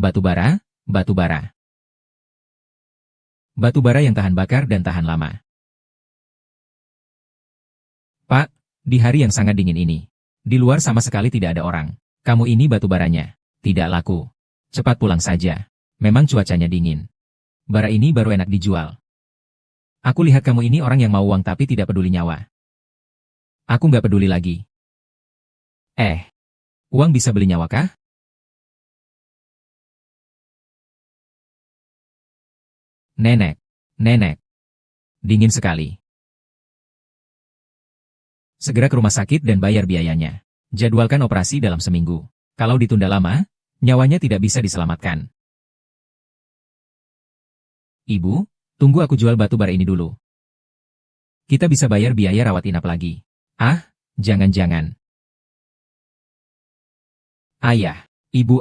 Batu bara, batu bara. Batu bara yang tahan bakar dan tahan lama. Pak, di hari yang sangat dingin ini, di luar sama sekali tidak ada orang. Kamu ini batu baranya. Tidak laku. Cepat pulang saja. Memang cuacanya dingin. Bara ini baru enak dijual. Aku lihat kamu ini orang yang mau uang tapi tidak peduli nyawa. Aku nggak peduli lagi. Uang bisa beli nyawa kah? Nenek, nenek. Dingin sekali. Segera ke rumah sakit dan bayar biayanya. Jadwalkan operasi dalam seminggu. Kalau ditunda lama, nyawanya tidak bisa diselamatkan. Ibu, tunggu aku jual batu bara ini dulu. Kita bisa bayar biaya rawat inap lagi. Jangan-jangan. Ayah, ibu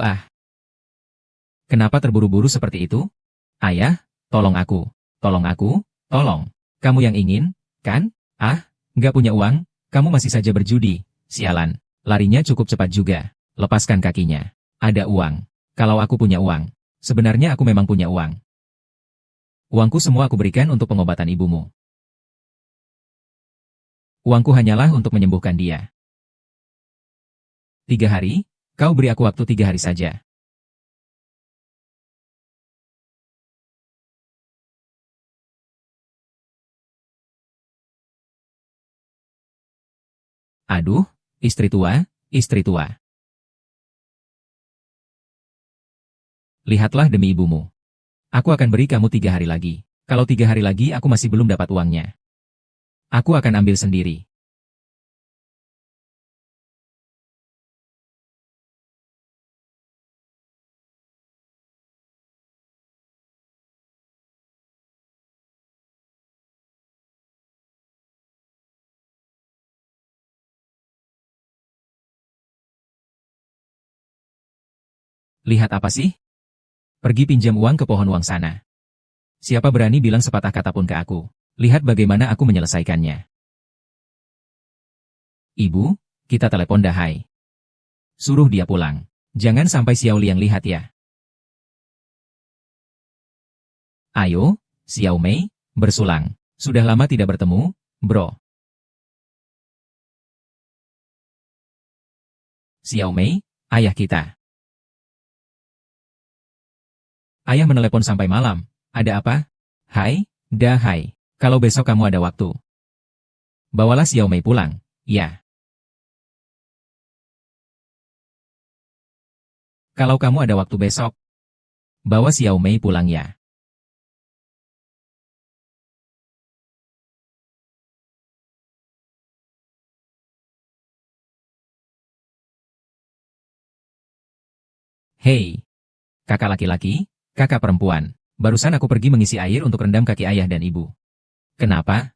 Kenapa terburu-buru seperti itu? Ayah, tolong aku, tolong. Kamu yang ingin, kan? Nggak punya uang, kamu masih saja berjudi, sialan. Larinya cukup cepat juga, lepaskan kakinya. Ada uang. Kalau aku punya uang, sebenarnya aku memang punya uang. Uangku semua aku berikan untuk pengobatan ibumu. Uangku hanyalah untuk menyembuhkan dia. 3 hari? Kau beri aku waktu 3 hari saja. Aduh, istri tua. Lihatlah demi ibumu. Aku akan beri kamu 3 hari lagi. Kalau 3 hari lagi aku masih belum dapat uangnya, aku akan ambil sendiri. Lihat apa sih? Pergi pinjam uang ke pohon uang sana. Siapa berani bilang sepatah kata pun ke aku? Lihat bagaimana aku menyelesaikannya. Ibu, kita telepon Dahai. Suruh dia pulang. Jangan sampai Xiao Liang lihat ya. Ayo, Xiao Mei, bersulang. Sudah lama tidak bertemu, bro. Xiao Mei, ayah kita. Ayah menelepon sampai malam. Ada apa? Hai, Dahai. Kalau besok kamu ada waktu, bawalah Xiao Mei pulang, ya. Kalau kamu ada waktu besok, bawa Xiao Mei pulang ya. Hei, kakak laki-laki, kakak perempuan. Barusan aku pergi mengisi air untuk rendam kaki ayah dan ibu. Kenapa?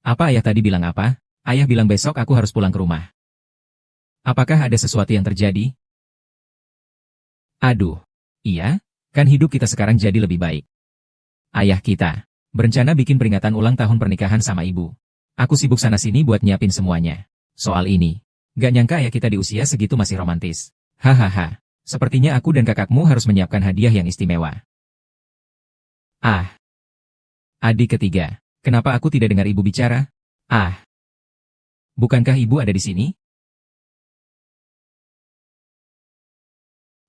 Apa ayah tadi bilang apa? Ayah bilang besok aku harus pulang ke rumah. Apakah ada sesuatu yang terjadi? Aduh, iya, kan hidup kita sekarang jadi lebih baik. Ayah kita berencana bikin peringatan ulang tahun pernikahan sama ibu. Aku sibuk sana-sini buat nyiapin semuanya. Soal ini, gak nyangka ayah kita di usia segitu masih romantis. Hahaha, sepertinya aku dan kakakmu harus menyiapkan hadiah yang istimewa. Adik ketiga, kenapa aku tidak dengar ibu bicara? Bukankah ibu ada di sini?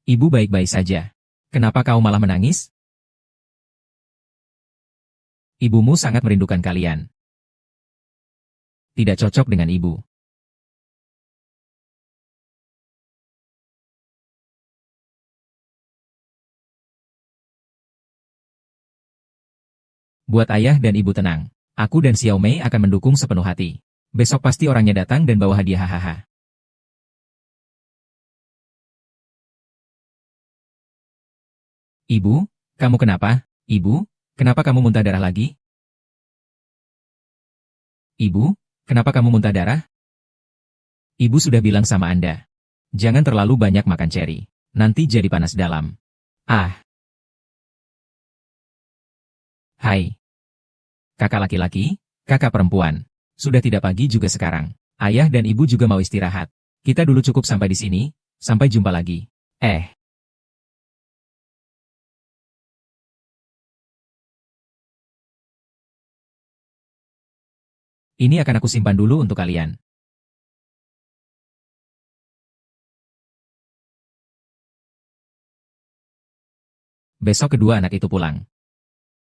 Ibu baik-baik saja. Kenapa kau malah menangis? Ibumu sangat merindukan kalian. Tidak cocok dengan ibu. Buat ayah dan ibu tenang. Aku dan Xiao Mei akan mendukung sepenuh hati. Besok pasti orangnya datang dan bawa hadiah hahaha. Ibu, kamu kenapa? Ibu, kenapa kamu muntah darah lagi? Ibu, kenapa kamu muntah darah? Ibu sudah bilang sama Anda. Jangan terlalu banyak makan ceri. Nanti jadi panas dalam. Hai. Kakak laki-laki, kakak perempuan. Sudah tidak pagi juga sekarang. Ayah dan ibu juga mau istirahat. Kita dulu cukup sampai di sini. Sampai jumpa lagi. Ini akan aku simpan dulu untuk kalian. Besok kedua anak itu pulang.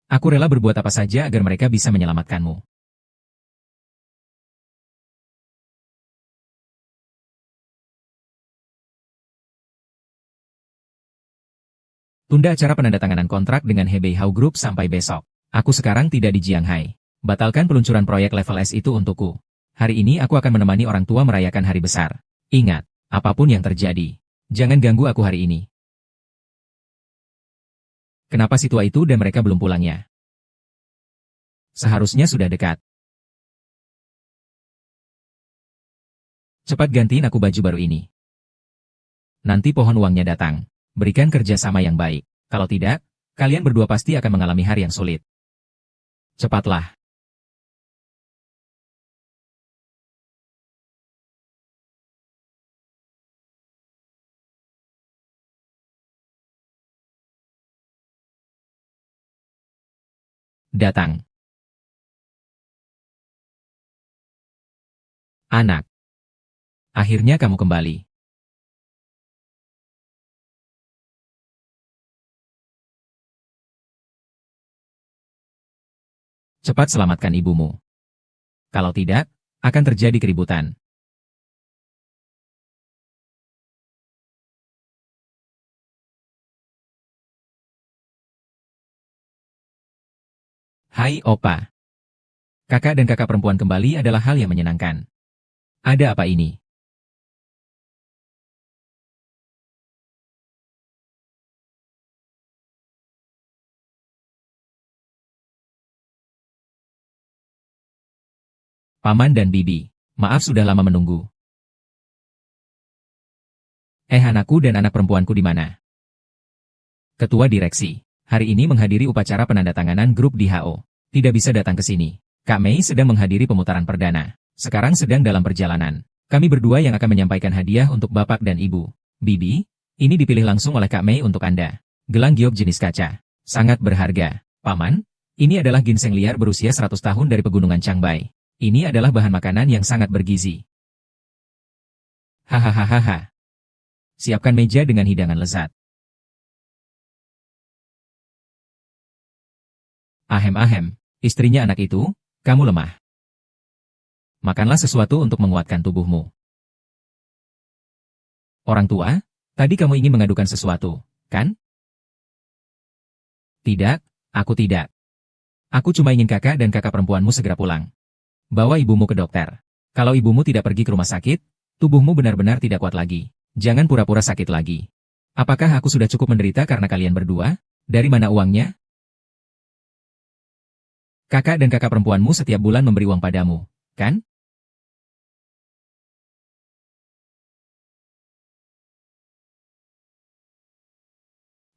Aku rela berbuat apa saja agar mereka bisa menyelamatkanmu. Tunda acara penandatanganan kontrak dengan Hebei Hao Group sampai besok. Aku sekarang tidak di Jianghai. Batalkan peluncuran proyek level S itu untukku. Hari ini aku akan menemani orang tua merayakan hari besar. Ingat, apapun yang terjadi, jangan ganggu aku hari ini. Kenapa si tua itu dan mereka belum pulangnya? Seharusnya sudah dekat. Cepat gantiin aku baju baru ini. Nanti pohon uangnya datang. Berikan kerjasama yang baik. Kalau tidak, kalian berdua pasti akan mengalami hari yang sulit. Cepatlah. Datang. Anak. Akhirnya kamu kembali. Cepat selamatkan ibumu. Kalau tidak, akan terjadi keributan. Hai Opa. Kakak dan kakak perempuan kembali adalah hal yang menyenangkan. Ada apa ini? Paman dan Bibi, maaf sudah lama menunggu. Anakku dan anak perempuanku di mana? Ketua direksi, hari ini menghadiri upacara penandatanganan grup di HO. Tidak bisa datang ke sini. Kak Mei sedang menghadiri pemutaran perdana. Sekarang sedang dalam perjalanan. Kami berdua yang akan menyampaikan hadiah untuk Bapak dan Ibu. Bibi, ini dipilih langsung oleh Kak Mei untuk Anda. Gelang giok jenis kaca. Sangat berharga. Paman, ini adalah ginseng liar berusia 100 tahun dari pegunungan Changbai. Ini adalah bahan makanan yang sangat bergizi. Hahaha. Siapkan meja dengan hidangan lezat. Ahem, istrinya anak itu, kamu lemah. Makanlah sesuatu untuk menguatkan tubuhmu. Orang tua, tadi kamu ingin mengadukan sesuatu, kan? Tidak, aku tidak. Aku cuma ingin kakak dan kakak perempuanmu segera pulang. Bawa ibumu ke dokter. Kalau ibumu tidak pergi ke rumah sakit, tubuhmu benar-benar tidak kuat lagi. Jangan pura-pura sakit lagi. Apakah aku sudah cukup menderita karena kalian berdua? Dari mana uangnya? Kakak dan kakak perempuanmu setiap bulan memberi uang padamu, kan?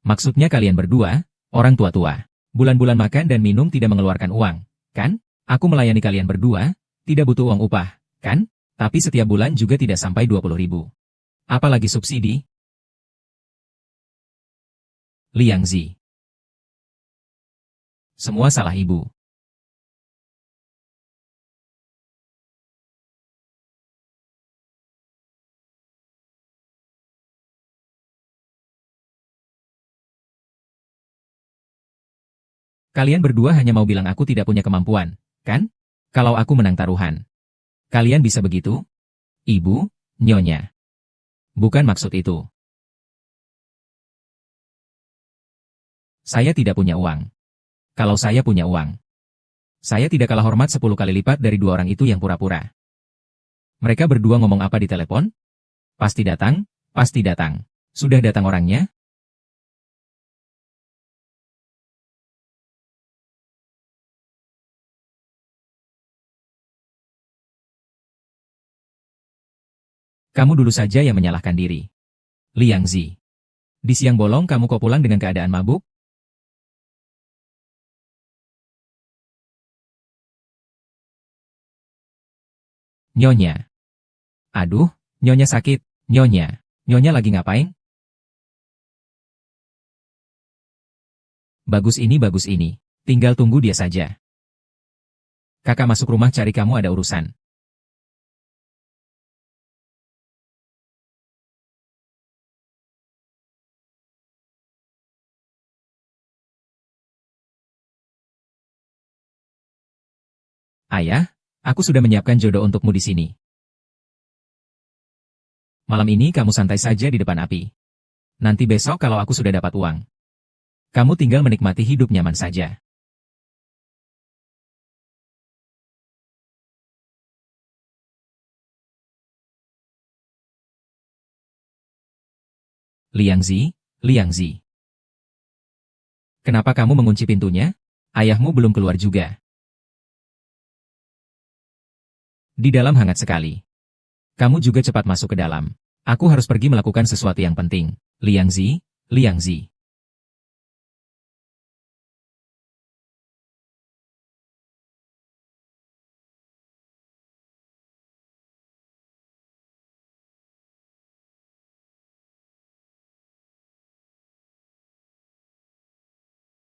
Maksudnya kalian berdua, orang tua-tua. Bulan-bulan makan dan minum tidak mengeluarkan uang, kan? Aku melayani kalian berdua, tidak butuh uang upah, kan? Tapi setiap bulan juga tidak sampai 20.000. Apalagi subsidi? Liang Zi. Semua salah ibu. Kalian berdua hanya mau bilang aku tidak punya kemampuan, kan? Kalau aku menang taruhan. Kalian bisa begitu? Ibu, Nyonya. Bukan maksud itu. Saya tidak punya uang. Kalau saya punya uang, saya tidak kalah hormat 10 kali lipat dari dua orang itu yang pura-pura. Mereka berdua ngomong apa di telepon? Pasti datang, pasti datang. Sudah datang orangnya? Kamu dulu saja yang menyalahkan diri. Liang Zi. Di siang bolong kamu kok pulang dengan keadaan mabuk? Nyonya. Aduh, Nyonya sakit. Nyonya. Nyonya lagi ngapain? Bagus ini. Tinggal tunggu dia saja. Kakak masuk rumah cari kamu ada urusan. Ayah, aku sudah menyiapkan jodoh untukmu di sini. Malam ini kamu santai saja di depan api. Nanti besok kalau aku sudah dapat uang, kamu tinggal menikmati hidup nyaman saja. Liangzi, Liangzi. Kenapa kamu mengunci pintunya? Ayahmu belum keluar juga. Di dalam hangat sekali. Kamu juga cepat masuk ke dalam. Aku harus pergi melakukan sesuatu yang penting. Liangzi, Liangzi.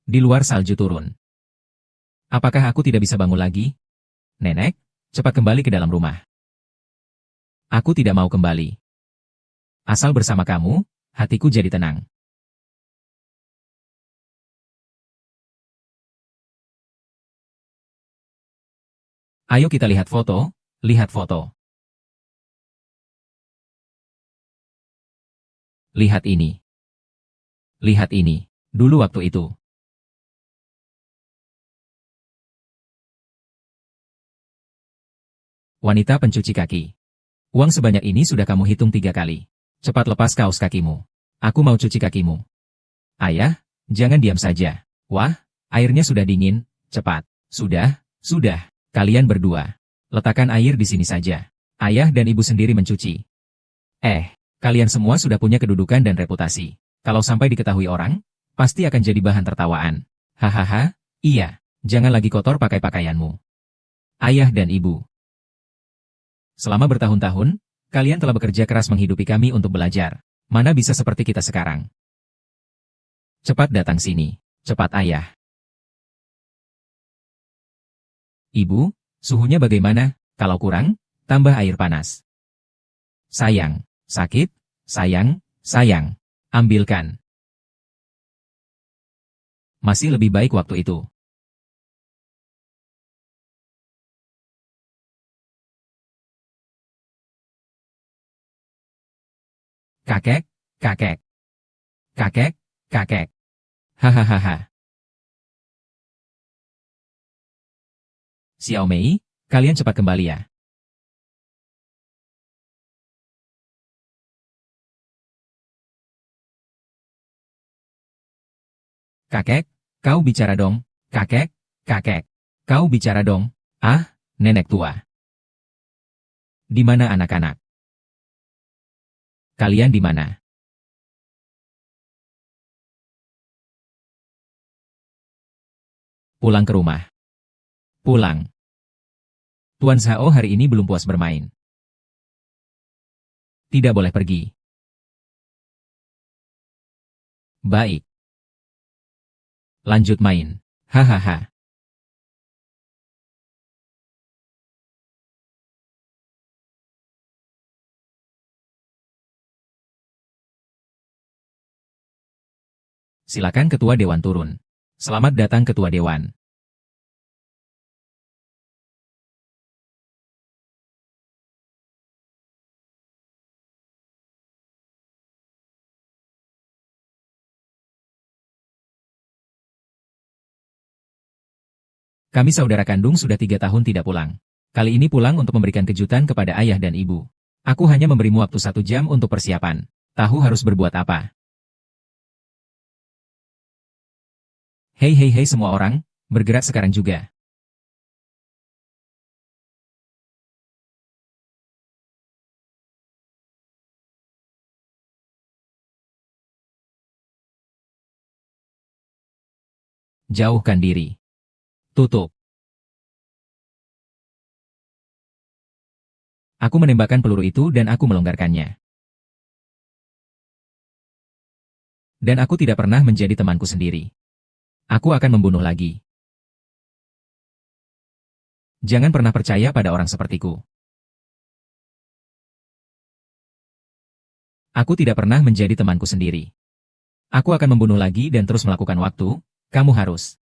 Di luar salju turun. Apakah aku tidak bisa bangun lagi? Nenek, cepat kembali ke dalam rumah. Aku tidak mau kembali. Asal bersama kamu, hatiku jadi tenang. Ayo kita lihat foto, lihat foto. Lihat ini. Lihat ini. Dulu waktu itu. Wanita pencuci kaki. Uang sebanyak ini sudah kamu hitung 3 kali. Cepat lepas kaos kakimu. Aku mau cuci kakimu. Ayah, jangan diam saja. Wah, airnya sudah dingin. Cepat. Sudah. Kalian berdua. Letakkan air di sini saja. Ayah dan ibu sendiri mencuci. Kalian semua sudah punya kedudukan dan reputasi. Kalau sampai diketahui orang, pasti akan jadi bahan tertawaan. Hahaha, iya. Jangan lagi kotor pakai pakaianmu. Ayah dan ibu. Selama bertahun-tahun, kalian telah bekerja keras menghidupi kami untuk belajar. Mana bisa seperti kita sekarang. Cepat datang sini. Cepat ayah. Ibu, suhunya bagaimana? Kalau kurang, tambah air panas. Sayang, sakit, sayang. Ambilkan. Masih lebih baik waktu itu. Kakek. Hahaha. Xiao Mei, kalian cepat kembali ya. Kakek, kau bicara dong. Kakek. Kau bicara dong. Ah, nenek tua. Di mana anak-anak? Kalian di mana? Pulang ke rumah. Pulang. Tuan Zhao hari ini belum puas bermain. Tidak boleh pergi. Baik. Lanjut main. Hahaha. Silakan Ketua Dewan turun. Selamat datang Ketua Dewan. Kami saudara kandung sudah 3 tahun tidak pulang. Kali ini pulang untuk memberikan kejutan kepada ayah dan ibu. Aku hanya memberimu waktu 1 jam untuk persiapan. Tahu harus berbuat apa. Hei semua orang, bergerak sekarang juga. Jauhkan diri. Tutup. Aku menembakkan peluru itu dan aku melonggarkannya. Dan aku tidak pernah menjadi temanku sendiri. Aku akan membunuh lagi. Jangan pernah percaya pada orang sepertiku. Aku tidak pernah menjadi temanku sendiri. Aku akan membunuh lagi dan terus melakukan waktu, kamu harus.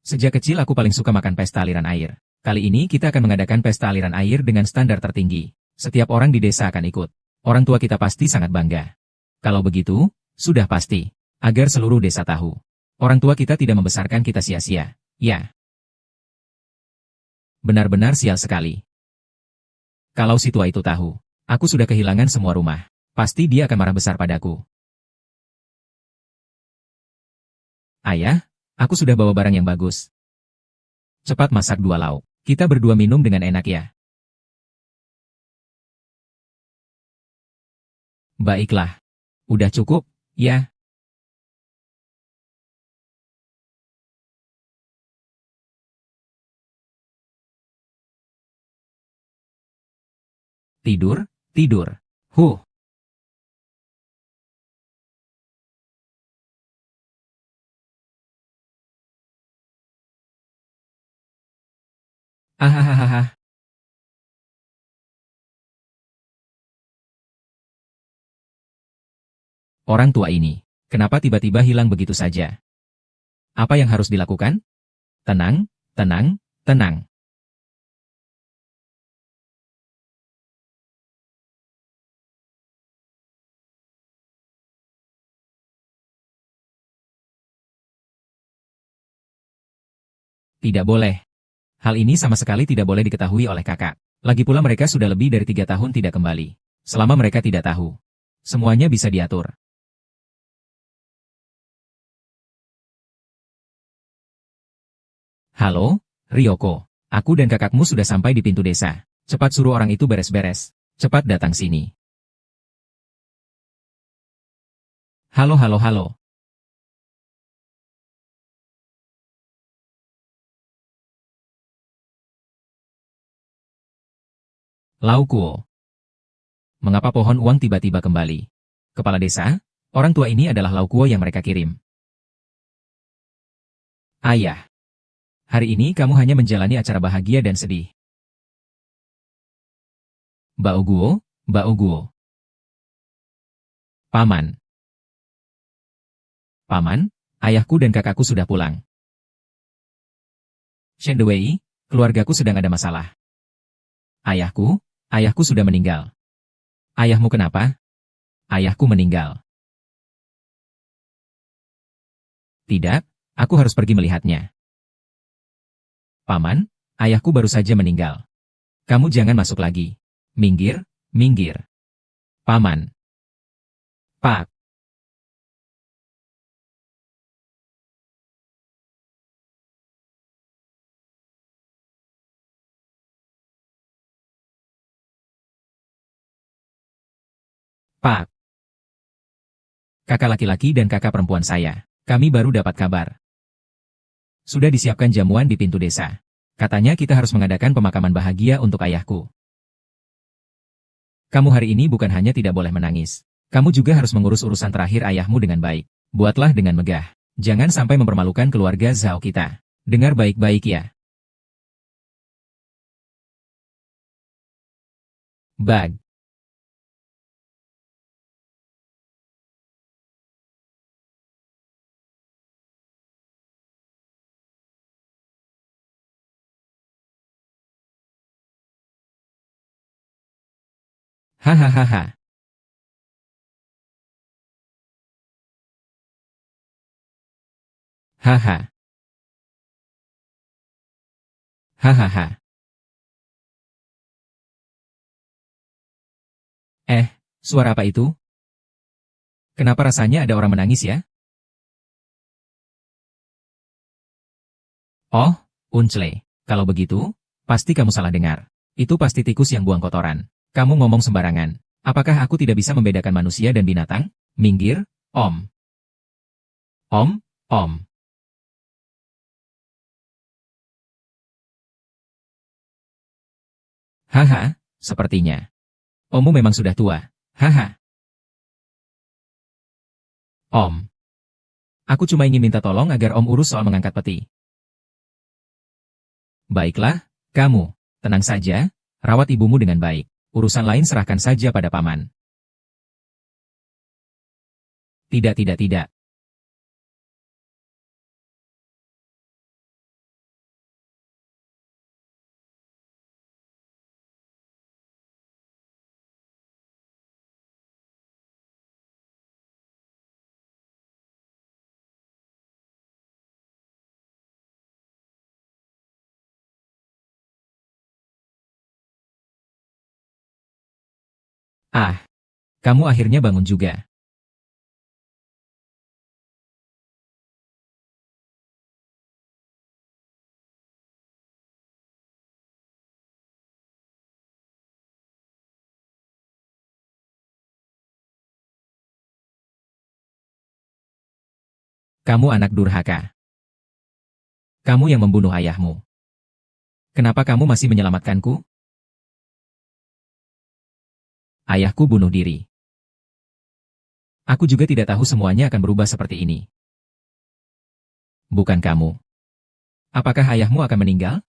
Sejak kecil aku paling suka makan pesta aliran air. Kali ini kita akan mengadakan pesta aliran air dengan standar tertinggi. Setiap orang di desa akan ikut. Orang tua kita pasti sangat bangga. Kalau begitu, sudah pasti. Agar seluruh desa tahu. Orang tua kita tidak membesarkan kita sia-sia. Ya. Benar-benar sial sekali. Kalau si tua itu tahu, aku sudah kehilangan semua rumah. Pasti dia akan marah besar padaku. Ayah, aku sudah bawa barang yang bagus. Cepat masak 2 lauk. Kita berdua minum dengan enak ya. Baiklah. Udah cukup, ya. Tidur, tidur. Huh. Ahahaha. Orang tua ini, kenapa tiba-tiba hilang begitu saja? Apa yang harus dilakukan? Tenang, tenang, tenang. Tidak boleh. Hal ini sama sekali tidak boleh diketahui oleh kakak. Lagi pula mereka sudah lebih dari 3 tahun tidak kembali. Selama mereka tidak tahu, semuanya bisa diatur. Halo, Ryoko. Aku dan kakakmu sudah sampai di pintu desa. Cepat suruh orang itu beres-beres. Cepat datang sini. Halo, halo, halo. Laukuo. Mengapa pohon uang tiba-tiba kembali? Kepala desa, orang tua ini adalah Laukuo yang mereka kirim. Ayah, hari ini kamu hanya menjalani acara bahagia dan sedih. Baoguo, Baoguo. Paman. Paman, ayahku dan kakakku sudah pulang. Shendwei, keluargaku sedang ada masalah. Ayahku sudah meninggal. Ayahmu kenapa? Ayahku meninggal. Tidak, aku harus pergi melihatnya. Paman, ayahku baru saja meninggal. Kamu jangan masuk lagi. Minggir, minggir. Paman. Pak. Pak. Kakak laki-laki dan kakak perempuan saya. Kami baru dapat kabar. Sudah disiapkan jamuan di pintu desa. Katanya kita harus mengadakan pemakaman bahagia untuk ayahku. Kamu hari ini bukan hanya tidak boleh menangis. Kamu juga harus mengurus urusan terakhir ayahmu dengan baik. Buatlah dengan megah. Jangan sampai mempermalukan keluarga Zhao kita. Dengar baik-baik ya. Bag. Hahaha. Haha. Hahaha. Suara apa itu? Kenapa rasanya ada orang menangis ya? Oh, Uncle. Kalau begitu, pasti kamu salah dengar. Itu pasti tikus yang buang kotoran. Kamu ngomong sembarangan. Apakah aku tidak bisa membedakan manusia dan binatang? Minggir, Om. Om, Om. Haha, sepertinya. Ommu memang sudah tua. Haha. Om. Aku cuma ingin minta tolong agar Om urus soal mengangkat peti. Baiklah, kamu. Tenang saja, rawat ibumu dengan baik. Urusan lain serahkan saja pada paman. Tidak, tidak, tidak. Ah, kamu akhirnya bangun juga. Kamu anak durhaka. Kamu yang membunuh ayahmu. Kenapa kamu masih menyelamatkanku? Ayahku bunuh diri. Aku juga tidak tahu semuanya akan berubah seperti ini. Bukan kamu. Apakah ayahmu akan meninggal?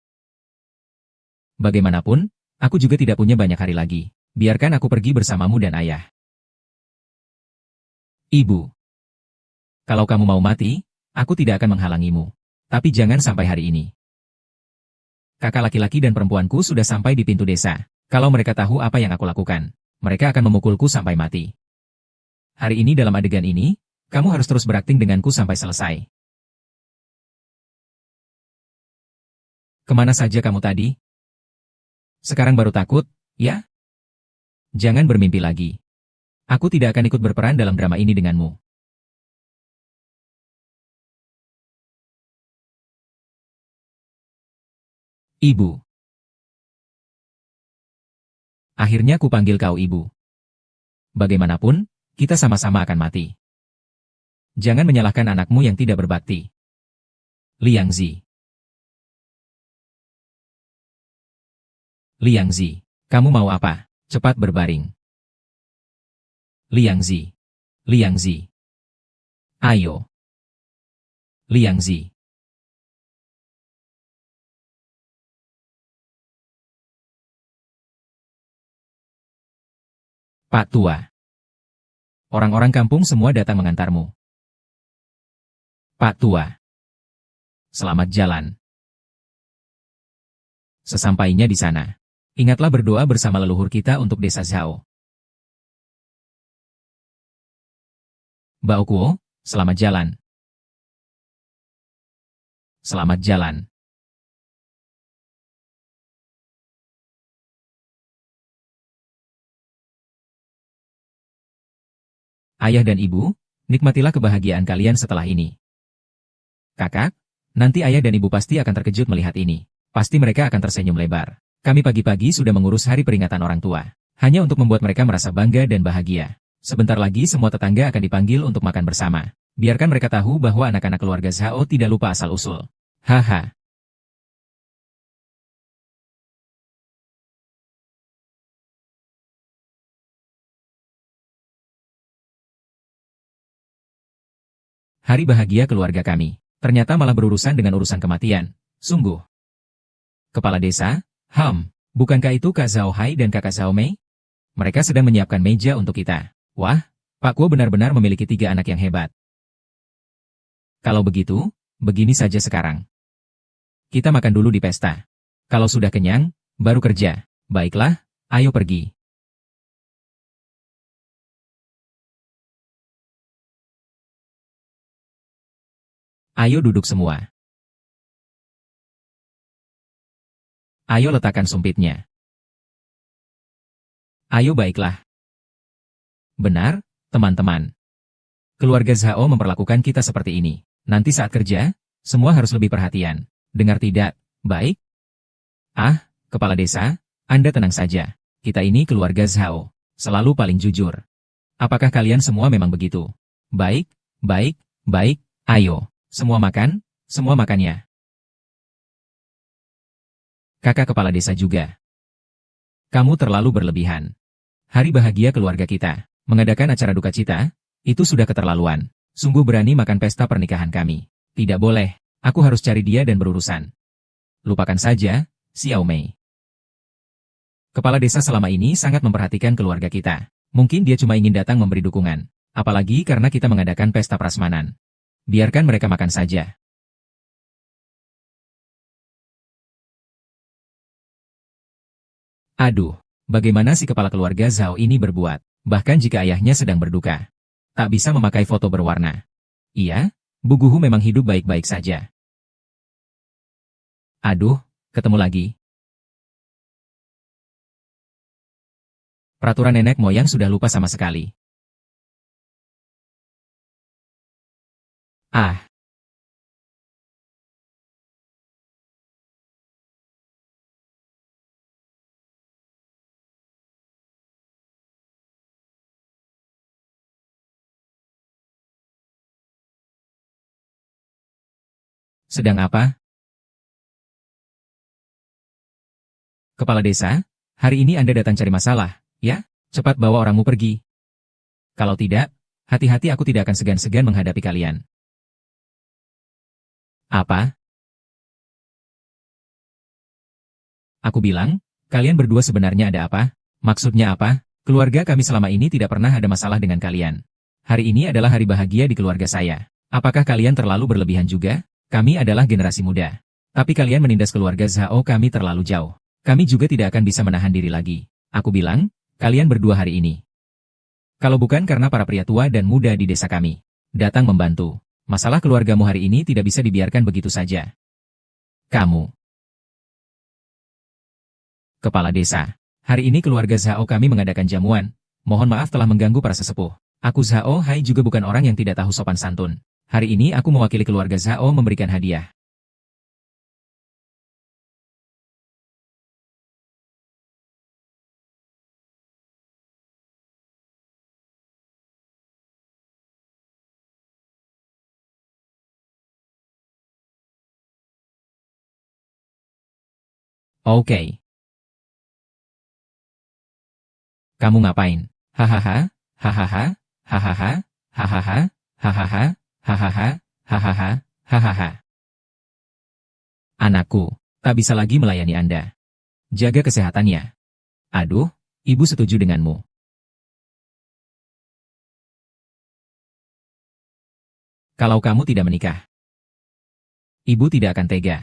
Bagaimanapun, aku juga tidak punya banyak hari lagi. Biarkan aku pergi bersamamu dan ayah. Ibu. Kalau kamu mau mati, aku tidak akan menghalangimu. Tapi jangan sampai hari ini. Kakak laki-laki dan perempuanku sudah sampai di pintu desa. Kalau mereka tahu apa yang aku lakukan, mereka akan memukulku sampai mati. Hari ini dalam adegan ini, kamu harus terus berakting denganku sampai selesai. Kemana saja kamu tadi? Sekarang baru takut, ya? Jangan bermimpi lagi. Aku tidak akan ikut berperan dalam drama ini denganmu. Ibu. Akhirnya ku panggil kau ibu. Bagaimanapun, kita sama-sama akan mati. Jangan menyalahkan anakmu yang tidak berbakti. Liang Zi. Liang Zi, kamu mau apa? Cepat berbaring. Liang Zi. Liang Zi. Ayo. Liang Zi. Pak Tua. Orang-orang kampung semua datang mengantarmu. Pak Tua. Selamat jalan. Sesampainya di sana, ingatlah berdoa bersama leluhur kita untuk desa Zhao. Bao Kuo, selamat jalan. Selamat jalan. Ayah dan ibu, nikmatilah kebahagiaan kalian setelah ini. Kakak, nanti ayah dan ibu pasti akan terkejut melihat ini. Pasti mereka akan tersenyum lebar. Kami pagi-pagi sudah mengurus hari peringatan orang tua. Hanya untuk membuat mereka merasa bangga dan bahagia. Sebentar lagi semua tetangga akan dipanggil untuk makan bersama. Biarkan mereka tahu bahwa anak-anak keluarga Zhao tidak lupa asal-usul. Haha. Hari bahagia keluarga kami. Ternyata malah berurusan dengan urusan kematian. Sungguh. Kepala desa, bukankah itu Kak Zhao Hai dan Kakak Zhao Mei? Mereka sedang menyiapkan meja untuk kita. Wah, Pak Kuo benar-benar memiliki 3 anak yang hebat. Kalau begitu, begini saja sekarang. Kita makan dulu di pesta. Kalau sudah kenyang, baru kerja. Baiklah, ayo pergi. Ayo duduk semua. Ayo letakkan sumpitnya. Ayo baiklah. Benar, teman-teman. Keluarga Zhao memperlakukan kita seperti ini. Nanti saat kerja, semua harus lebih perhatian. Dengar tidak? Baik? Ah, kepala desa, Anda tenang saja. Kita ini keluarga Zhao. Selalu paling jujur. Apakah kalian semua memang begitu? Baik, baik, baik, ayo. Semua makan, semua makannya. Kakak kepala desa juga. Kamu terlalu berlebihan. Hari bahagia keluarga kita. Mengadakan acara duka cita, itu sudah keterlaluan. Sungguh berani makan pesta pernikahan kami. Tidak boleh, aku harus cari dia dan berurusan. Lupakan saja, Xiao Mei. Kepala desa selama ini sangat memperhatikan keluarga kita. Mungkin dia cuma ingin datang memberi dukungan. Apalagi karena kita mengadakan pesta prasmanan. Biarkan mereka makan saja. Aduh, bagaimana si kepala keluarga Zhao ini berbuat, bahkan jika ayahnya sedang berduka. Tak bisa memakai foto berwarna. Iya, Bu Guhu memang hidup baik-baik saja. Aduh, ketemu lagi. Peraturan nenek moyang sudah lupa sama sekali. Ah. Sedang apa? Kepala desa, hari ini Anda datang cari masalah, ya? Cepat bawa orangmu pergi. Kalau tidak, hati-hati aku tidak akan segan-segan menghadapi kalian. Apa? Aku bilang, kalian berdua sebenarnya ada apa? Maksudnya apa? Keluarga kami selama ini tidak pernah ada masalah dengan kalian. Hari ini adalah hari bahagia di keluarga saya. Apakah kalian terlalu berlebihan juga? Kami adalah generasi muda. Tapi kalian menindas keluarga Zhao kami terlalu jauh. Kami juga tidak akan bisa menahan diri lagi. Aku bilang, kalian berdua hari ini. Kalau bukan karena para pria tua dan muda di desa kami datang membantu, masalah keluargamu hari ini tidak bisa dibiarkan begitu saja. Kamu. Kepala desa. Hari ini keluarga Zhao kami mengadakan jamuan. Mohon maaf telah mengganggu para sesepuh. Aku Zhao Hai juga bukan orang yang tidak tahu sopan santun. Hari ini aku mewakili keluarga Zhao memberikan hadiah. Oke. Kamu ngapain? Hahaha, hahaha, hahaha, hahaha, hahaha, hahaha, hahaha, hahaha. Anakku, tak bisa lagi melayani Anda. Jaga kesehatannya. Aduh, ibu setuju denganmu. Kalau kamu tidak menikah, ibu tidak akan tega.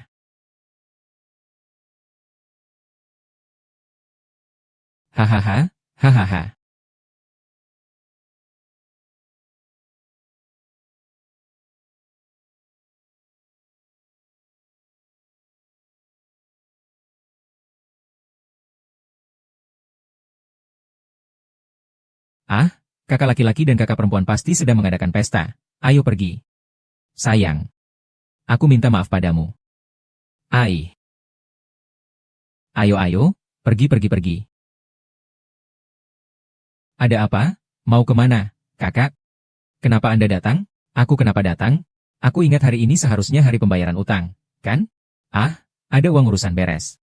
Hahaha, hahaha. Ah, kakak laki-laki dan kakak perempuan pasti sedang mengadakan pesta. Ayo pergi. Sayang. Aku minta maaf padamu. Ai. Ayo, pergi, pergi, pergi. Ada apa? Mau kemana, kakak? Kenapa Anda datang? Aku kenapa datang? Aku ingat hari ini seharusnya hari pembayaran utang, kan? Ah, ada uang urusan beres.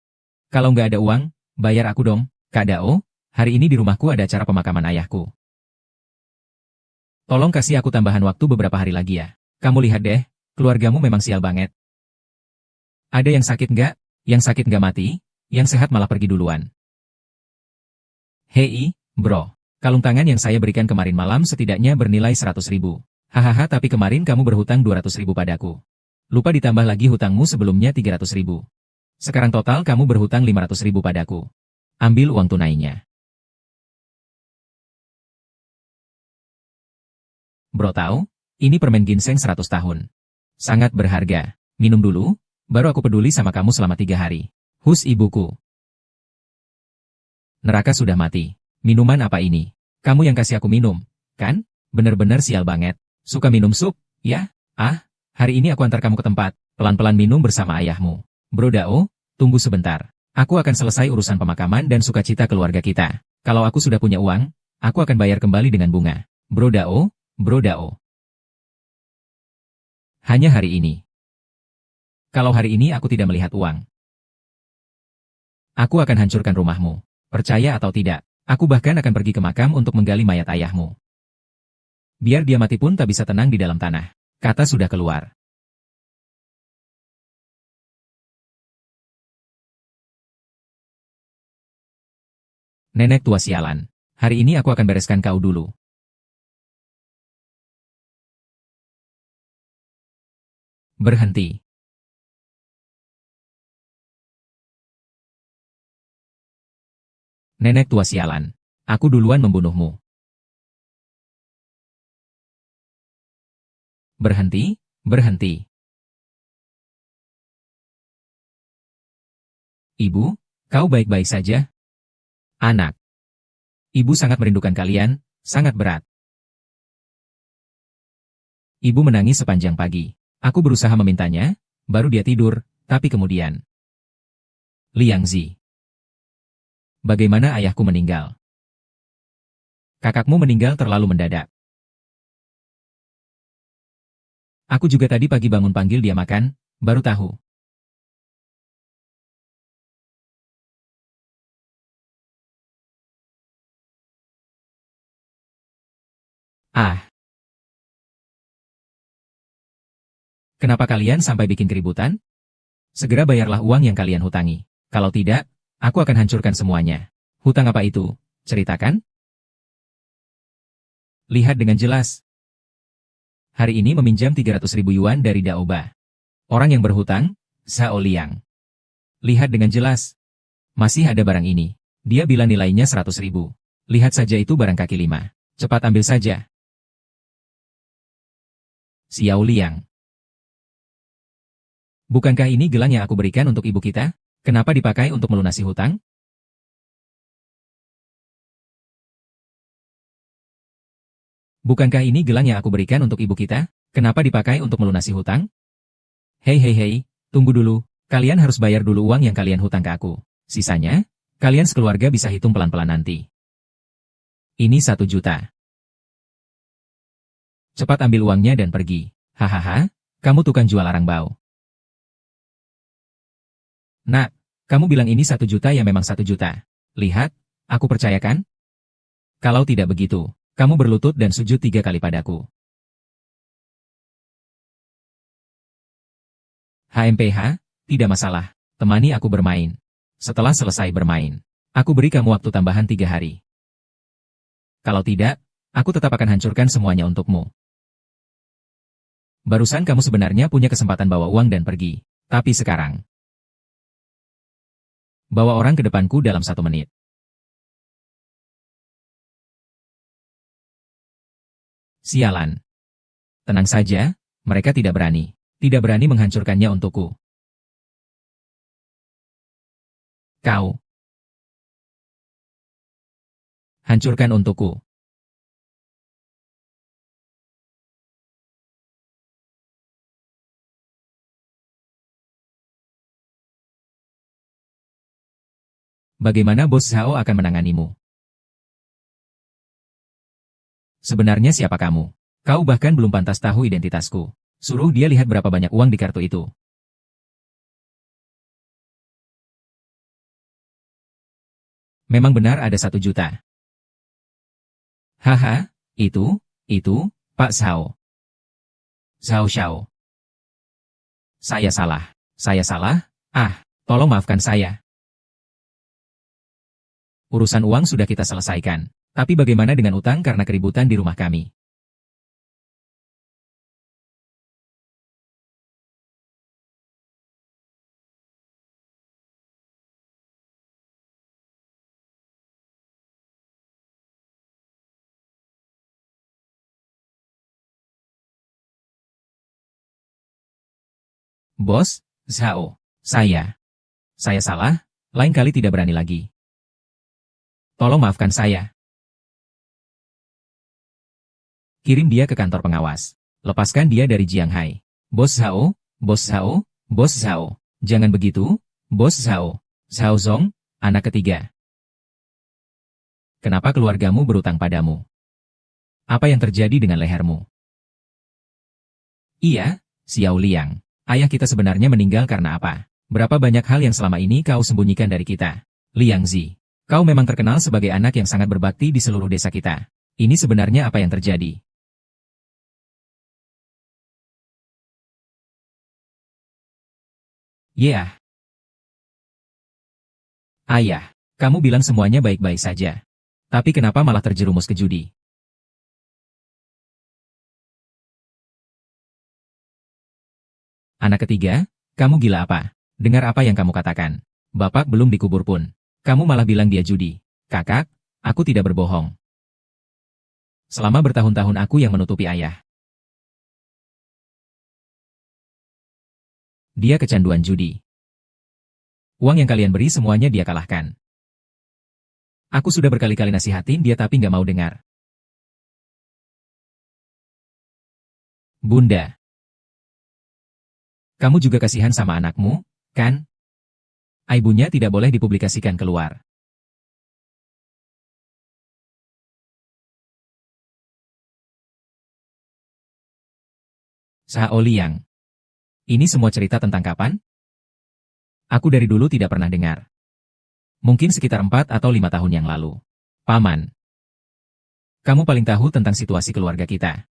Kalau nggak ada uang, bayar aku dong, Kak Dao. Hari ini di rumahku ada acara pemakaman ayahku. Tolong kasih aku tambahan waktu beberapa hari lagi ya. Kamu lihat deh, keluargamu memang sial banget. Ada yang sakit nggak? Yang sakit nggak mati, yang sehat malah pergi duluan. Hei, bro. Kalung tangan yang saya berikan kemarin malam setidaknya bernilai 100.000. Hahaha, tapi kemarin kamu berhutang 200.000 padaku. Lupa ditambah lagi hutangmu sebelumnya 300.000. Sekarang total kamu berhutang 500.000 padaku. Ambil uang tunainya. Bro tahu, ini permen ginseng 100 tahun. Sangat berharga. Minum dulu, baru aku peduli sama kamu selama 3 hari. Hus ibuku. Neraka sudah mati. Minuman apa ini? Kamu yang kasih aku minum, kan? Bener-bener sial banget. Suka minum sup, ya? Ah, hari ini aku antar kamu ke tempat. Pelan-pelan minum bersama ayahmu. Bro Dao, tunggu sebentar. Aku akan selesai urusan pemakaman dan sukacita keluarga kita. Kalau aku sudah punya uang, aku akan bayar kembali dengan bunga. Bro Dao, Bro Dao. Hanya hari ini. Kalau hari ini aku tidak melihat uang, aku akan hancurkan rumahmu. Percaya atau tidak, aku bahkan akan pergi ke makam untuk menggali mayat ayahmu. Biar dia mati pun tak bisa tenang di dalam tanah. Kata sudah keluar. Nenek tua sialan. Hari ini aku akan bereskan kau dulu. Berhenti. Nenek tua sialan. Aku duluan membunuhmu. Berhenti, berhenti. Ibu, kau baik-baik saja? Anak. Ibu sangat merindukan kalian, sangat berat. Ibu menangis sepanjang pagi. Aku berusaha memintanya, baru dia tidur, tapi kemudian. Liang Zi. Bagaimana ayahku meninggal? Kakakmu meninggal terlalu mendadak. Aku juga tadi pagi bangun panggil dia makan, baru tahu. Ah. Kenapa kalian sampai bikin keributan? Segera bayarlah uang yang kalian hutangi. Kalau tidak, aku akan hancurkan semuanya. Hutang apa itu? Ceritakan. Lihat dengan jelas. Hari ini meminjam 300.000 yuan dari Daoba. Orang yang berhutang, Zhao Liang. Lihat dengan jelas. Masih ada barang ini. Dia bilang nilainya 100.000. Lihat saja itu barang kaki 5. Cepat ambil saja. Xiao Liang. Bukankah ini gelang yang aku berikan untuk ibu kita? Kenapa dipakai untuk melunasi hutang? Bukankah ini gelang yang aku berikan untuk ibu kita? Kenapa dipakai untuk melunasi hutang? Hei, tunggu dulu. Kalian harus bayar dulu uang yang kalian hutang ke aku. Sisanya, kalian sekeluarga bisa hitung pelan-pelan nanti. Ini 1 juta. Cepat ambil uangnya dan pergi. Hahaha, kamu tukang jual arang bau. Nak, kamu bilang ini 1 juta ya memang 1 juta. Lihat, aku percayakan? Kalau tidak begitu, kamu berlutut dan sujud 3 kali padaku. HMPH, tidak masalah. Temani aku bermain. Setelah selesai bermain, aku beri kamu waktu tambahan 3 hari. Kalau tidak, aku tetap akan hancurkan semuanya untukmu. Barusan kamu sebenarnya punya kesempatan bawa uang dan pergi. Tapi sekarang, bawa orang ke depanku dalam 1 menit. Sialan. Tenang saja, mereka tidak berani. Tidak berani menghancurkannya untukku. Kau. Hancurkan untukku. Bagaimana Bos Zhao akan menanganimu? Sebenarnya siapa kamu? Kau bahkan belum pantas tahu identitasku. Suruh dia lihat berapa banyak uang di kartu itu. Memang benar ada 1 juta. Haha, itu, Pak Zhao. Zhao Xiao. Saya salah, tolong maafkan saya. Urusan uang sudah kita selesaikan. Tapi bagaimana dengan utang karena keributan di rumah kami? Bos, Zhao. Saya salah, lain kali tidak berani lagi. Tolong maafkan saya. Kirim dia ke kantor pengawas. Lepaskan dia dari Jianghai. Bos Zhao, Bos Zhao, Bos Zhao. Jangan begitu, Bos Zhao. Zhao Zong, anak ketiga. Kenapa keluargamu berutang padamu? Apa yang terjadi dengan lehermu? Iya, Xiao Liang. Ayah kita sebenarnya meninggal karena apa? Berapa banyak hal yang selama ini kau sembunyikan dari kita? Liang Zi, kau memang terkenal sebagai anak yang sangat berbakti di seluruh desa kita. Ini sebenarnya apa yang terjadi? Yeah. Ayah, kamu bilang semuanya baik-baik saja. Tapi kenapa malah terjerumus ke judi? Anak ketiga, kamu gila apa? Dengar apa yang kamu katakan. Bapak belum dikubur pun. Kamu malah bilang dia judi. Kakak, aku tidak berbohong. Selama bertahun-tahun aku yang menutupi ayah. Dia kecanduan judi. Uang yang kalian beri semuanya dia kalahkan. Aku sudah berkali-kali nasihatin dia tapi nggak mau dengar. Bunda, kamu juga kasihan sama anakmu, kan? Aibunya tidak boleh dipublikasikan keluar. Sao Liang. Ini semua cerita tentang kapan? Aku dari dulu tidak pernah dengar. Mungkin sekitar 4 atau 5 tahun yang lalu. Paman, kamu paling tahu tentang situasi keluarga kita.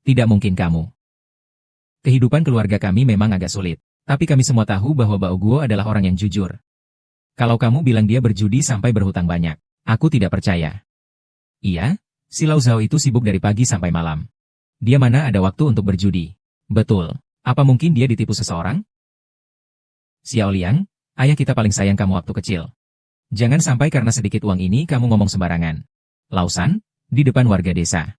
Tidak mungkin kamu. Kehidupan keluarga kami memang agak sulit. Tapi kami semua tahu bahwa Bao Guo adalah orang yang jujur. Kalau kamu bilang dia berjudi sampai berhutang banyak, aku tidak percaya. Iya, si Lau Zhao itu sibuk dari pagi sampai malam. Dia mana ada waktu untuk berjudi? Betul. Apa mungkin dia ditipu seseorang? Xiao Liang, ayah kita paling sayang kamu waktu kecil. Jangan sampai karena sedikit uang ini kamu ngomong sembarangan. Lausan, di depan warga desa.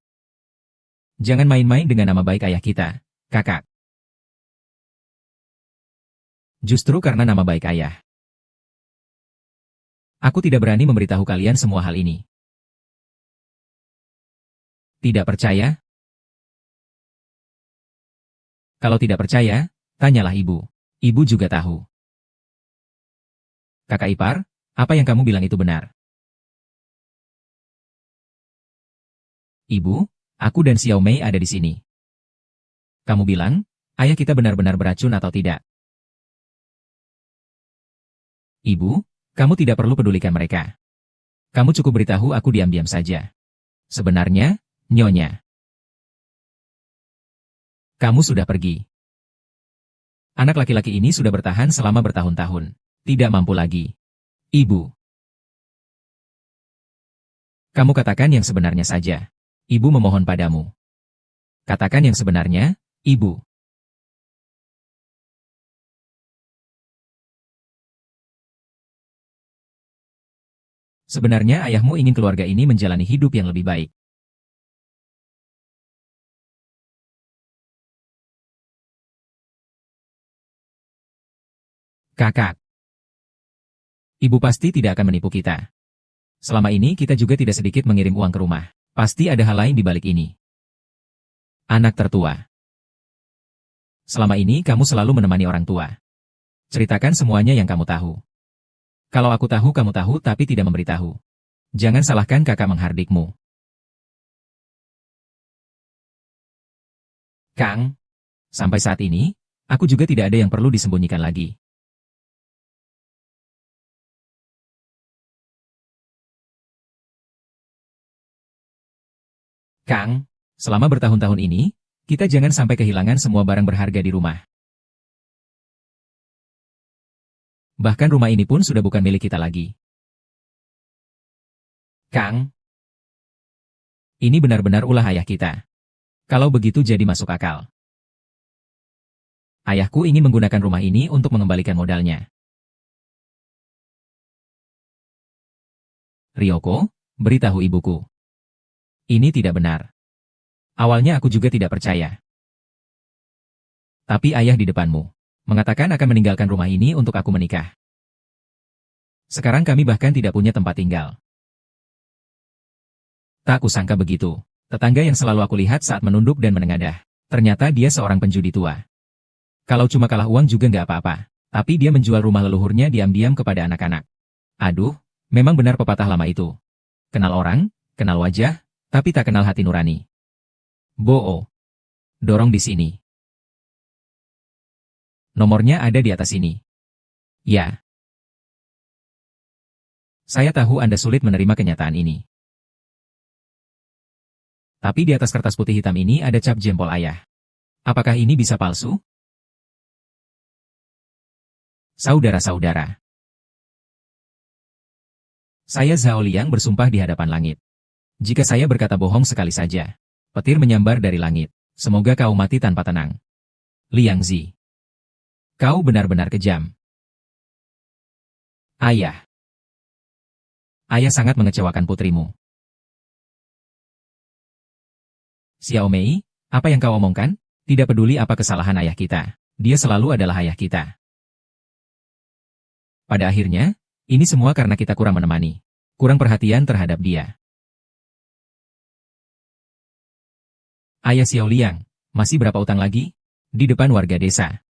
Jangan main-main dengan nama baik ayah kita, kakak. Justru karena nama baik ayah. Aku tidak berani memberitahu kalian semua hal ini. Tidak percaya? Kalau tidak percaya, tanyalah ibu. Ibu juga tahu. Kakak ipar, apa yang kamu bilang itu benar? Ibu, aku dan Xiao Mei ada di sini. Kamu bilang, ayah kita benar-benar beracun atau tidak? Ibu, kamu tidak perlu pedulikan mereka. Kamu cukup beritahu aku diam-diam saja. Sebenarnya, Nyonya, kamu sudah pergi. Anak laki-laki ini sudah bertahan selama bertahun-tahun. Tidak mampu lagi. Ibu. Kamu katakan yang sebenarnya saja. Ibu memohon padamu. Katakan yang sebenarnya, Ibu. Sebenarnya ayahmu ingin keluarga ini menjalani hidup yang lebih baik. Kakak. Ibu pasti tidak akan menipu kita. Selama ini kita juga tidak sedikit mengirim uang ke rumah. Pasti ada hal lain di balik ini. Anak tertua. Selama ini kamu selalu menemani orang tua. Ceritakan semuanya yang kamu tahu. Kalau aku tahu kamu tahu tapi tidak memberitahu. Jangan salahkan kakak menghardikmu. Kang, sampai saat ini, aku juga tidak ada yang perlu disembunyikan lagi. Kang, selama bertahun-tahun ini, kita jangan sampai kehilangan semua barang berharga di rumah. Bahkan rumah ini pun sudah bukan milik kita lagi. Kang, ini benar-benar ulah ayah kita. Kalau begitu jadi masuk akal. Ayahku ingin menggunakan rumah ini untuk mengembalikan modalnya. Ryoko, beritahu ibuku. Ini tidak benar. Awalnya aku juga tidak percaya. Tapi ayah di depanmu mengatakan akan meninggalkan rumah ini untuk aku menikah. Sekarang kami bahkan tidak punya tempat tinggal. Tak kusangka begitu. Tetangga yang selalu aku lihat saat menunduk dan menengadah. Ternyata dia seorang penjudi tua. Kalau cuma kalah uang juga nggak apa-apa. Tapi dia menjual rumah leluhurnya diam-diam kepada anak-anak. Aduh, memang benar pepatah lama itu. Kenal orang, kenal wajah, tapi tak kenal hati nurani. Bo, dorong di sini. Nomornya ada di atas ini. Ya. Saya tahu Anda sulit menerima kenyataan ini. Tapi di atas kertas putih hitam ini ada cap jempol ayah. Apakah ini bisa palsu? Saudara-saudara. Saya Zhao Liang bersumpah di hadapan langit. Jika saya berkata bohong sekali saja, petir menyambar dari langit. Semoga kau mati tanpa tenang. Liang Zi. Kau benar-benar kejam. Ayah. Ayah sangat mengecewakan putrimu. Xiao Mei, apa yang kau omongkan? Tidak peduli apa kesalahan ayah kita. Dia selalu adalah ayah kita. Pada akhirnya, ini semua karena kita kurang menemani. Kurang perhatian terhadap dia. Ayah Xiao Liang, masih berapa utang lagi? Di depan warga desa.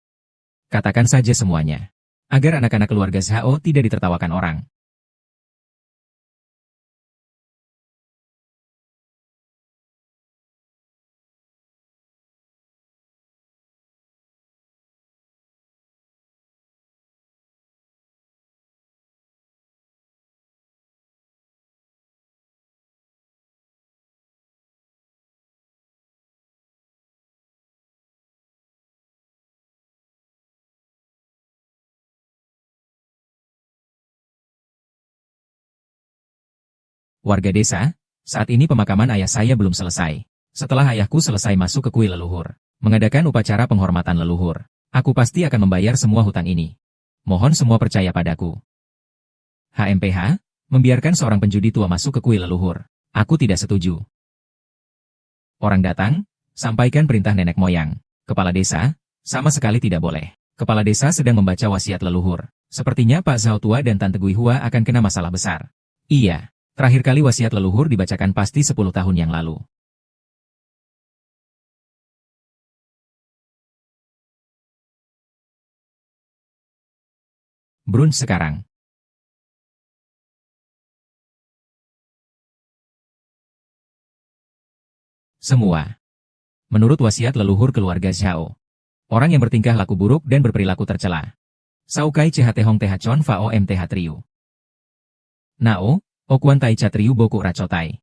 Katakan saja semuanya. Agar anak-anak keluarga Zhao tidak ditertawakan orang. Warga desa, saat ini pemakaman ayah saya belum selesai. Setelah ayahku selesai masuk ke kuil leluhur, mengadakan upacara penghormatan leluhur, aku pasti akan membayar semua hutang ini. Mohon semua percaya padaku. HMPH, membiarkan seorang penjudi tua masuk ke kuil leluhur. Aku tidak setuju. Orang datang, sampaikan perintah nenek moyang. Kepala desa, sama sekali tidak boleh. Kepala desa sedang membaca wasiat leluhur. Sepertinya Pak Zhao tua dan Tante Gui Hua akan kena masalah besar. Iya. Terakhir kali wasiat leluhur dibacakan pasti 10 tahun yang lalu. Brunch sekarang. Semua. Menurut wasiat leluhur keluarga Zhao. Orang yang bertingkah laku buruk dan berperilaku tercela. Saukai CHT Hong TH Chon Fao MTH Triu. Nao, Okuan Tai Chatriu Boku Racotai.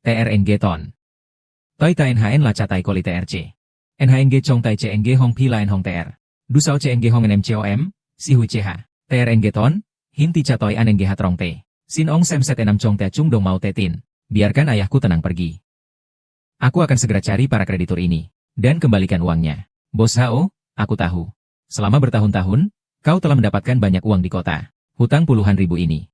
TRNG Ton. Toi Ta NHN La Catai Koli TRC. NHNG Chong Tai CNG Hong Pi Lain Hong TR. Dusau CNG Hong NMCOM, Si Hui CH. TRNG Ton, Hinti Catoi Aneng GH Trong T. Sin Ong Sem Set Enam Chong Te Chung Dong Mau Tetin. Biarkan ayahku tenang pergi. Aku akan segera cari para kreditur ini. Dan kembalikan uangnya. Bos Hao, aku tahu. Selama bertahun-tahun, kau telah mendapatkan banyak uang di kota. Hutang puluhan ribu ini.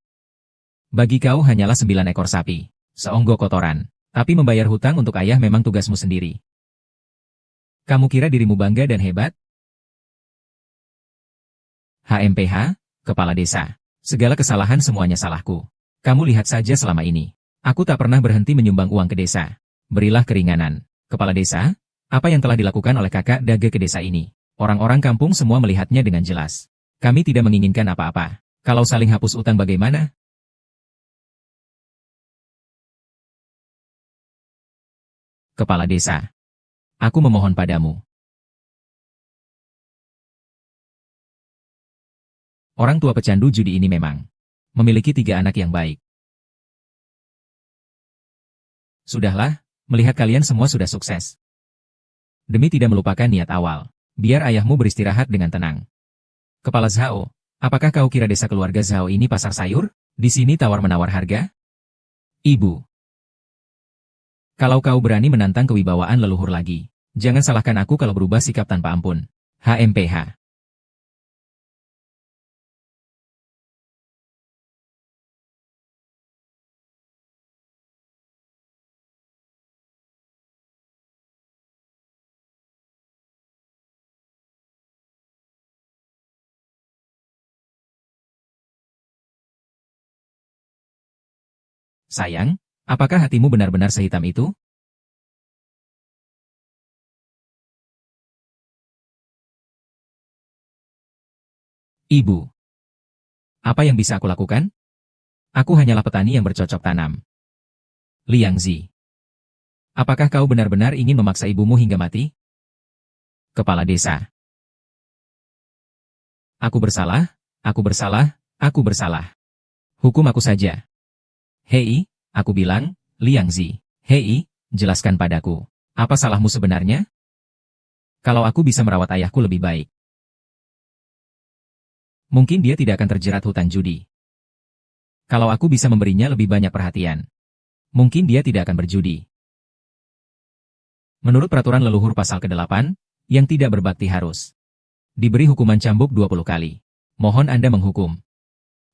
Bagi kau hanyalah 9 ekor sapi, seonggok kotoran. Tapi membayar hutang untuk ayah memang tugasmu sendiri. Kamu kira dirimu bangga dan hebat? HMPH, Kepala Desa. Segala kesalahan semuanya salahku. Kamu lihat saja selama ini. Aku tak pernah berhenti menyumbang uang ke desa. Berilah keringanan. Kepala Desa, apa yang telah dilakukan oleh kakak Dage ke desa ini? Orang-orang kampung semua melihatnya dengan jelas. Kami tidak menginginkan apa-apa. Kalau saling hapus utang bagaimana? Kepala Desa. Aku memohon padamu. Orang tua pecandu judi ini memang memiliki 3 anak yang baik. Sudahlah, melihat kalian semua sudah sukses. Demi tidak melupakan niat awal, biar ayahmu beristirahat dengan tenang. Kepala Zhao. Apakah kau kira desa keluarga Zhao ini pasar sayur? Di sini tawar-menawar harga? Ibu. Kalau kau berani menantang kewibawaan leluhur lagi, jangan salahkan aku kalau berubah sikap tanpa ampun. HMPH. Sayang, apakah hatimu benar-benar sehitam itu? Ibu. Apa yang bisa aku lakukan? Aku hanyalah petani yang bercocok tanam. Liang Zi. Apakah kau benar-benar ingin memaksa ibumu hingga mati? Kepala Desa. Aku bersalah, aku bersalah, aku bersalah. Hukum aku saja. Hei, aku bilang, Liang Zi. Hei, jelaskan padaku. Apa salahmu sebenarnya? Kalau aku bisa merawat ayahku lebih baik, mungkin dia tidak akan terjerat hutang judi. Kalau aku bisa memberinya lebih banyak perhatian, mungkin dia tidak akan berjudi. Menurut peraturan leluhur pasal ke-8, yang tidak berbakti harus diberi hukuman cambuk 20 kali. Mohon Anda menghukum.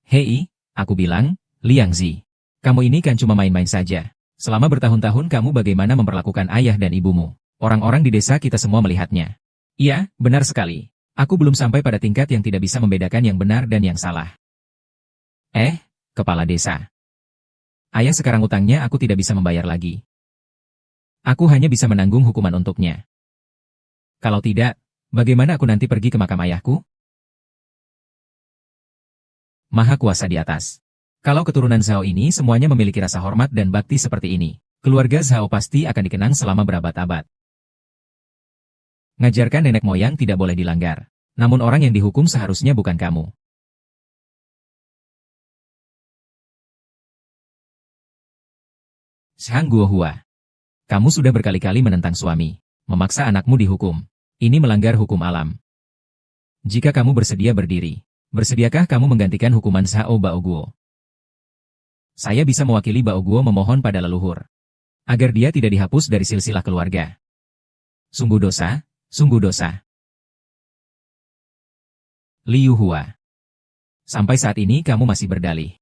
Hei, aku bilang, Liang Zi. Kamu ini kan cuma main-main saja. Selama bertahun-tahun kamu bagaimana memperlakukan ayah dan ibumu. Orang-orang di desa kita semua melihatnya. Iya, benar sekali. Aku belum sampai pada tingkat yang tidak bisa membedakan yang benar dan yang salah. Kepala desa. Ayah sekarang utangnya aku tidak bisa membayar lagi. Aku hanya bisa menanggung hukuman untuknya. Kalau tidak, bagaimana aku nanti pergi ke makam ayahku? Maha Kuasa di atas. Kalau keturunan Zhao ini semuanya memiliki rasa hormat dan bakti seperti ini, keluarga Zhao pasti akan dikenang selama berabad-abad. Ngajarkan nenek moyang tidak boleh dilanggar. Namun orang yang dihukum seharusnya bukan kamu. Zhang Guohua. Kamu sudah berkali-kali menentang suami, memaksa anakmu dihukum. Ini melanggar hukum alam. Jika kamu bersedia berdiri, bersediakah kamu menggantikan hukuman Zhao Baoguo? Saya bisa mewakili Baoguo memohon pada leluhur, agar dia tidak dihapus dari silsilah keluarga. Sungguh dosa, sungguh dosa. Liu Hua. Sampai saat ini kamu masih berdalih.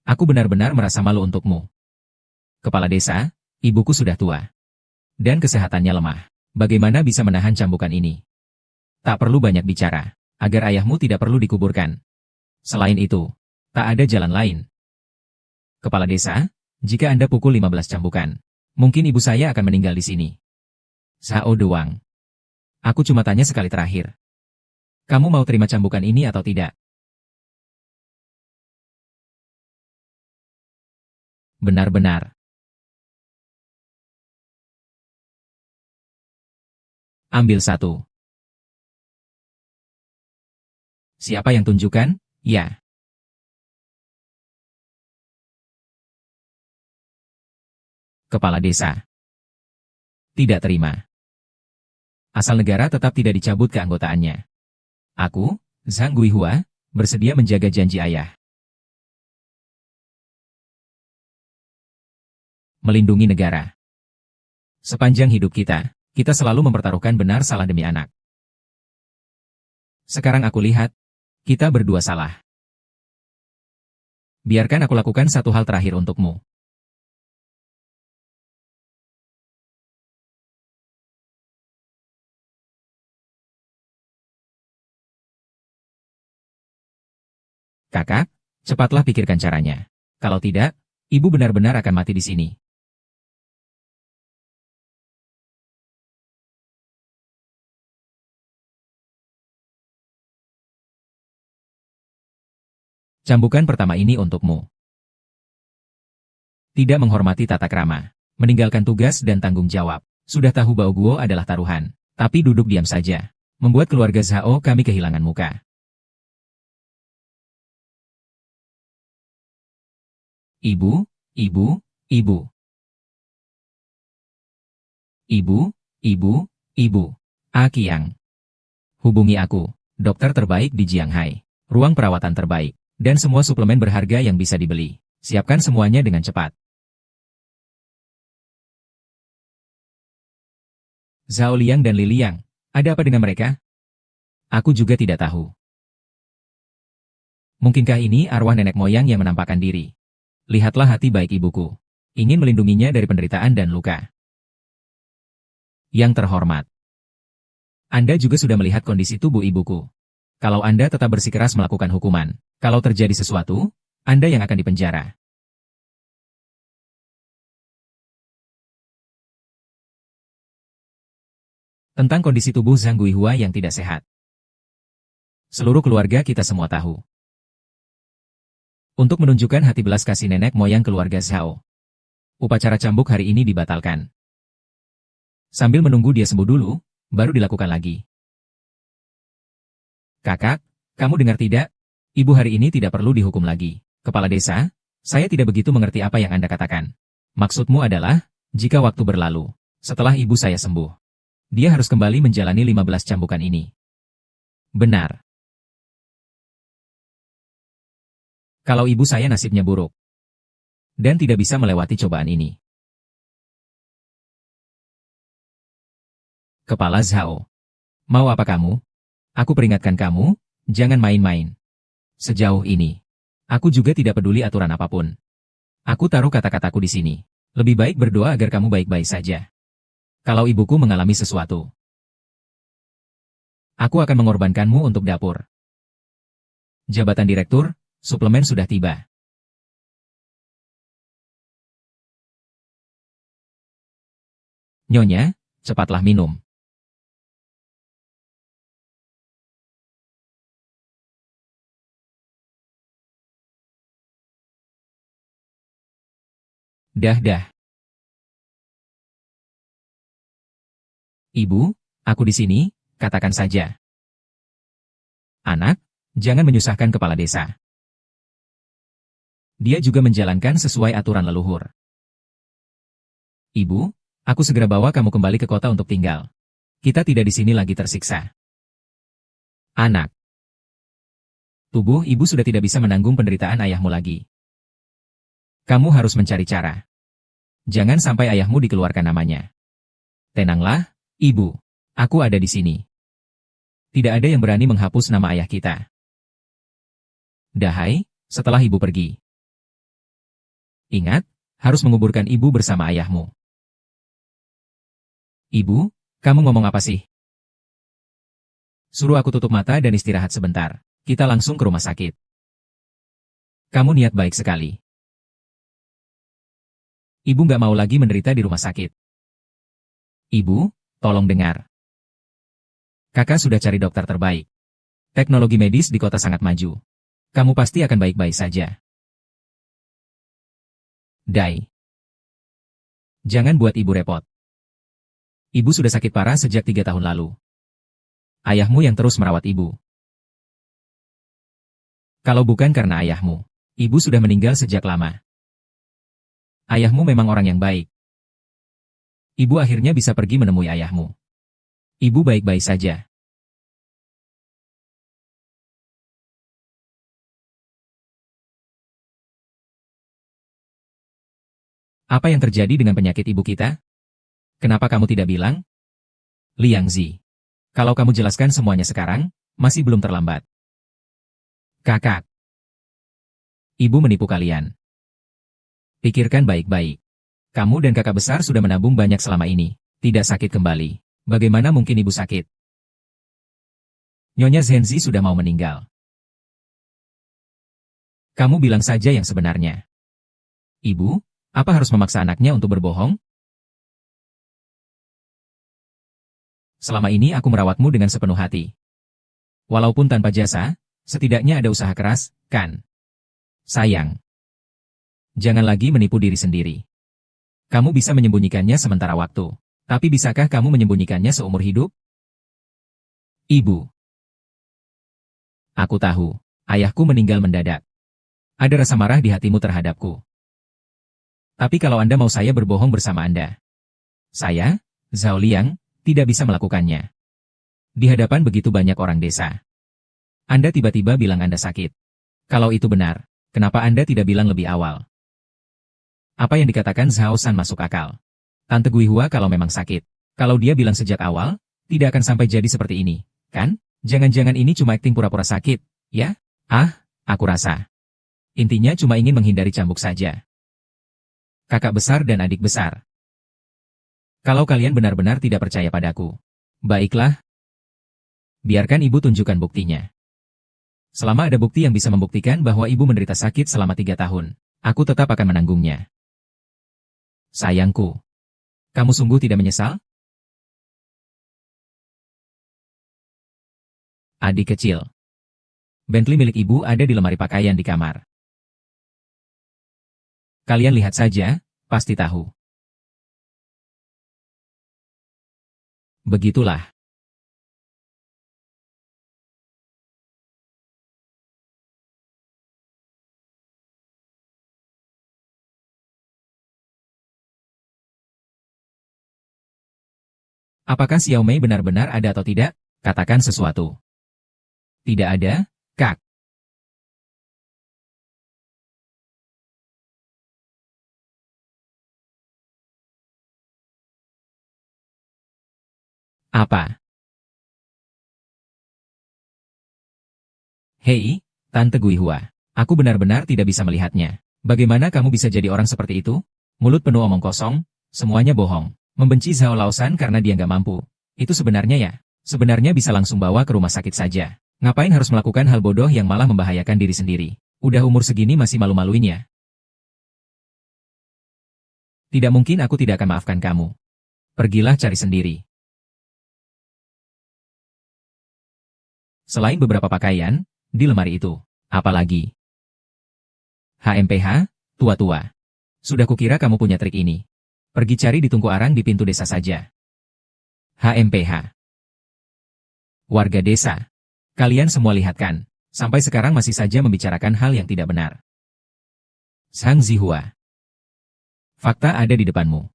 Aku benar-benar merasa malu untukmu. Kepala desa, ibuku sudah tua. Dan kesehatannya lemah. Bagaimana bisa menahan cambukan ini? Tak perlu banyak bicara, agar ayahmu tidak perlu dikuburkan. Selain itu, tak ada jalan lain. Kepala desa, jika Anda pukul 15 cambukan, mungkin ibu saya akan meninggal di sini. Zhao Duang. Aku cuma tanya sekali terakhir. Kamu mau terima cambukan ini atau tidak? Benar-benar. Ambil satu. Siapa yang tunjukkan? Ya. Kepala desa. Tidak terima. Asal negara tetap tidak dicabut keanggotaannya. Aku, Zhang Guihua, bersedia menjaga janji ayah. Melindungi negara. Sepanjang hidup kita selalu mempertaruhkan benar salah demi anak. Sekarang aku lihat, kita berdua salah. Biarkan aku lakukan satu hal terakhir untukmu. Kakak, cepatlah pikirkan caranya. Kalau tidak, ibu benar-benar akan mati di sini. Cambukan pertama ini untukmu. Tidak menghormati tata krama, meninggalkan tugas dan tanggung jawab. Sudah tahu Baoguo adalah taruhan, tapi duduk diam saja. Membuat keluarga Zhao kami kehilangan muka. Ibu, ibu, ibu. Ibu, ibu, ibu. Akiang. Hubungi aku, dokter terbaik di Jianghai. Ruang perawatan terbaik. Dan semua suplemen berharga yang bisa dibeli. Siapkan semuanya dengan cepat. Zhao Liang dan Li Liang, ada apa dengan mereka? Aku juga tidak tahu. Mungkinkah ini arwah nenek moyang yang menampakkan diri? Lihatlah hati baik ibuku. Ingin melindunginya dari penderitaan dan luka. Yang terhormat. Anda juga sudah melihat kondisi tubuh ibuku. Kalau Anda tetap bersikeras melakukan hukuman, kalau terjadi sesuatu, Anda yang akan dipenjara. Tentang kondisi tubuh Zhang Guihua yang tidak sehat. Seluruh keluarga kita semua tahu. Untuk menunjukkan hati belas kasih nenek moyang keluarga Zhao, upacara cambuk hari ini dibatalkan. Sambil menunggu dia sembuh dulu, baru dilakukan lagi. Kakak, kamu dengar tidak? Ibu hari ini tidak perlu dihukum lagi. Kepala desa, saya tidak begitu mengerti apa yang Anda katakan. Maksudmu adalah, jika waktu berlalu, setelah ibu saya sembuh, dia harus kembali menjalani 15 cambukan ini. Benar. Kalau ibu saya nasibnya buruk dan tidak bisa melewati cobaan ini. Kepala Zhao. Mau apa kamu? Aku peringatkan kamu, jangan main-main. Sejauh ini, aku juga tidak peduli aturan apapun. Aku taruh kata-kataku di sini. Lebih baik berdoa agar kamu baik-baik saja. Kalau ibuku mengalami sesuatu, aku akan mengorbankanmu untuk dapur. Jabatan direktur, suplemen sudah tiba. Nyonya, cepatlah minum. Dah. Ibu, aku di sini, katakan saja. Anak, jangan menyusahkan kepala desa. Dia juga menjalankan sesuai aturan leluhur. Ibu, aku segera bawa kamu kembali ke kota untuk tinggal. Kita tidak di sini lagi tersiksa. Anak. Tubuh ibu sudah tidak bisa menanggung penderitaan ayahmu lagi. Kamu harus mencari cara. Jangan sampai ayahmu dikeluarkan namanya. Tenanglah, ibu. Aku ada di sini. Tidak ada yang berani menghapus nama ayah kita. Dahai, setelah ibu pergi. Ingat, harus menguburkan ibu bersama ayahmu. Ibu, kamu ngomong apa sih? Suruh aku tutup mata dan istirahat sebentar. Kita langsung ke rumah sakit. Kamu niat baik sekali. Ibu nggak mau lagi menderita di rumah sakit. Ibu, tolong dengar. Kakak sudah cari dokter terbaik. Teknologi medis di kota sangat maju. Kamu pasti akan baik-baik saja. Dai. Jangan buat ibu repot. Ibu sudah sakit parah sejak 3 tahun lalu. Ayahmu yang terus merawat ibu. Kalau bukan karena ayahmu, ibu sudah meninggal sejak lama. Ayahmu memang orang yang baik. Ibu akhirnya bisa pergi menemui ayahmu. Ibu baik-baik saja. Apa yang terjadi dengan penyakit ibu kita? Kenapa kamu tidak bilang? Liang Zi. Kalau kamu jelaskan semuanya sekarang, masih belum terlambat. Kakak. Ibu menipu kalian. Pikirkan baik-baik. Kamu dan kakak besar sudah menabung banyak selama ini. Tidak sakit kembali. Bagaimana mungkin ibu sakit? Nyonya Zhenzi sudah mau meninggal. Kamu bilang saja yang sebenarnya. Ibu, apa harus memaksa anaknya untuk berbohong? Selama ini aku merawatmu dengan sepenuh hati. Walaupun tanpa jasa, setidaknya ada usaha keras, kan? Sayang. Jangan lagi menipu diri sendiri. Kamu bisa menyembunyikannya sementara waktu. Tapi bisakah kamu menyembunyikannya seumur hidup? Ibu. Aku tahu, ayahku meninggal mendadak. Ada rasa marah di hatimu terhadapku. Tapi kalau Anda mau saya berbohong bersama Anda, saya, Zhao Liang, tidak bisa melakukannya. Di hadapan begitu banyak orang desa. Anda tiba-tiba bilang Anda sakit. Kalau itu benar, kenapa Anda tidak bilang lebih awal? Apa yang dikatakan Zhao San masuk akal. Tante Guihua kalau memang sakit. Kalau dia bilang sejak awal, tidak akan sampai jadi seperti ini, kan? Jangan-jangan ini cuma akting pura-pura sakit, ya? Aku rasa. Intinya cuma ingin menghindari cambuk saja. Kakak besar dan adik besar. Kalau kalian benar-benar tidak percaya padaku, baiklah. Biarkan ibu tunjukkan buktinya. Selama ada bukti yang bisa membuktikan bahwa ibu menderita sakit selama 3 tahun, aku tetap akan menanggungnya. Sayangku, kamu sungguh tidak menyesal? Adik kecil. Bentley milik ibu ada di lemari pakaian di kamar. Kalian lihat saja, pasti tahu. Begitulah. Apakah Xiaomei benar-benar ada atau tidak? Katakan sesuatu. Tidak ada, Kak. Apa? Hei, Tante Guihua. Aku benar-benar tidak bisa melihatnya. Bagaimana kamu bisa jadi orang seperti itu? Mulut penuh omong kosong, semuanya bohong. Membenci Zhao Laosan karena dia nggak mampu. Itu sebenarnya ya? Sebenarnya bisa langsung bawa ke rumah sakit saja. Ngapain harus melakukan hal bodoh yang malah membahayakan diri sendiri? Udah umur segini masih malu-maluin ya? Tidak mungkin aku tidak akan maafkan kamu. Pergilah cari sendiri. Selain beberapa pakaian, di lemari itu, apa lagi? HMPH, tua-tua. Sudah kukira kamu punya trik ini. Pergi cari di tungku arang di pintu desa saja. HMPH. Warga desa. Kalian semua lihat kan, sampai sekarang masih saja membicarakan hal yang tidak benar. Sang Zihua. Fakta ada di depanmu.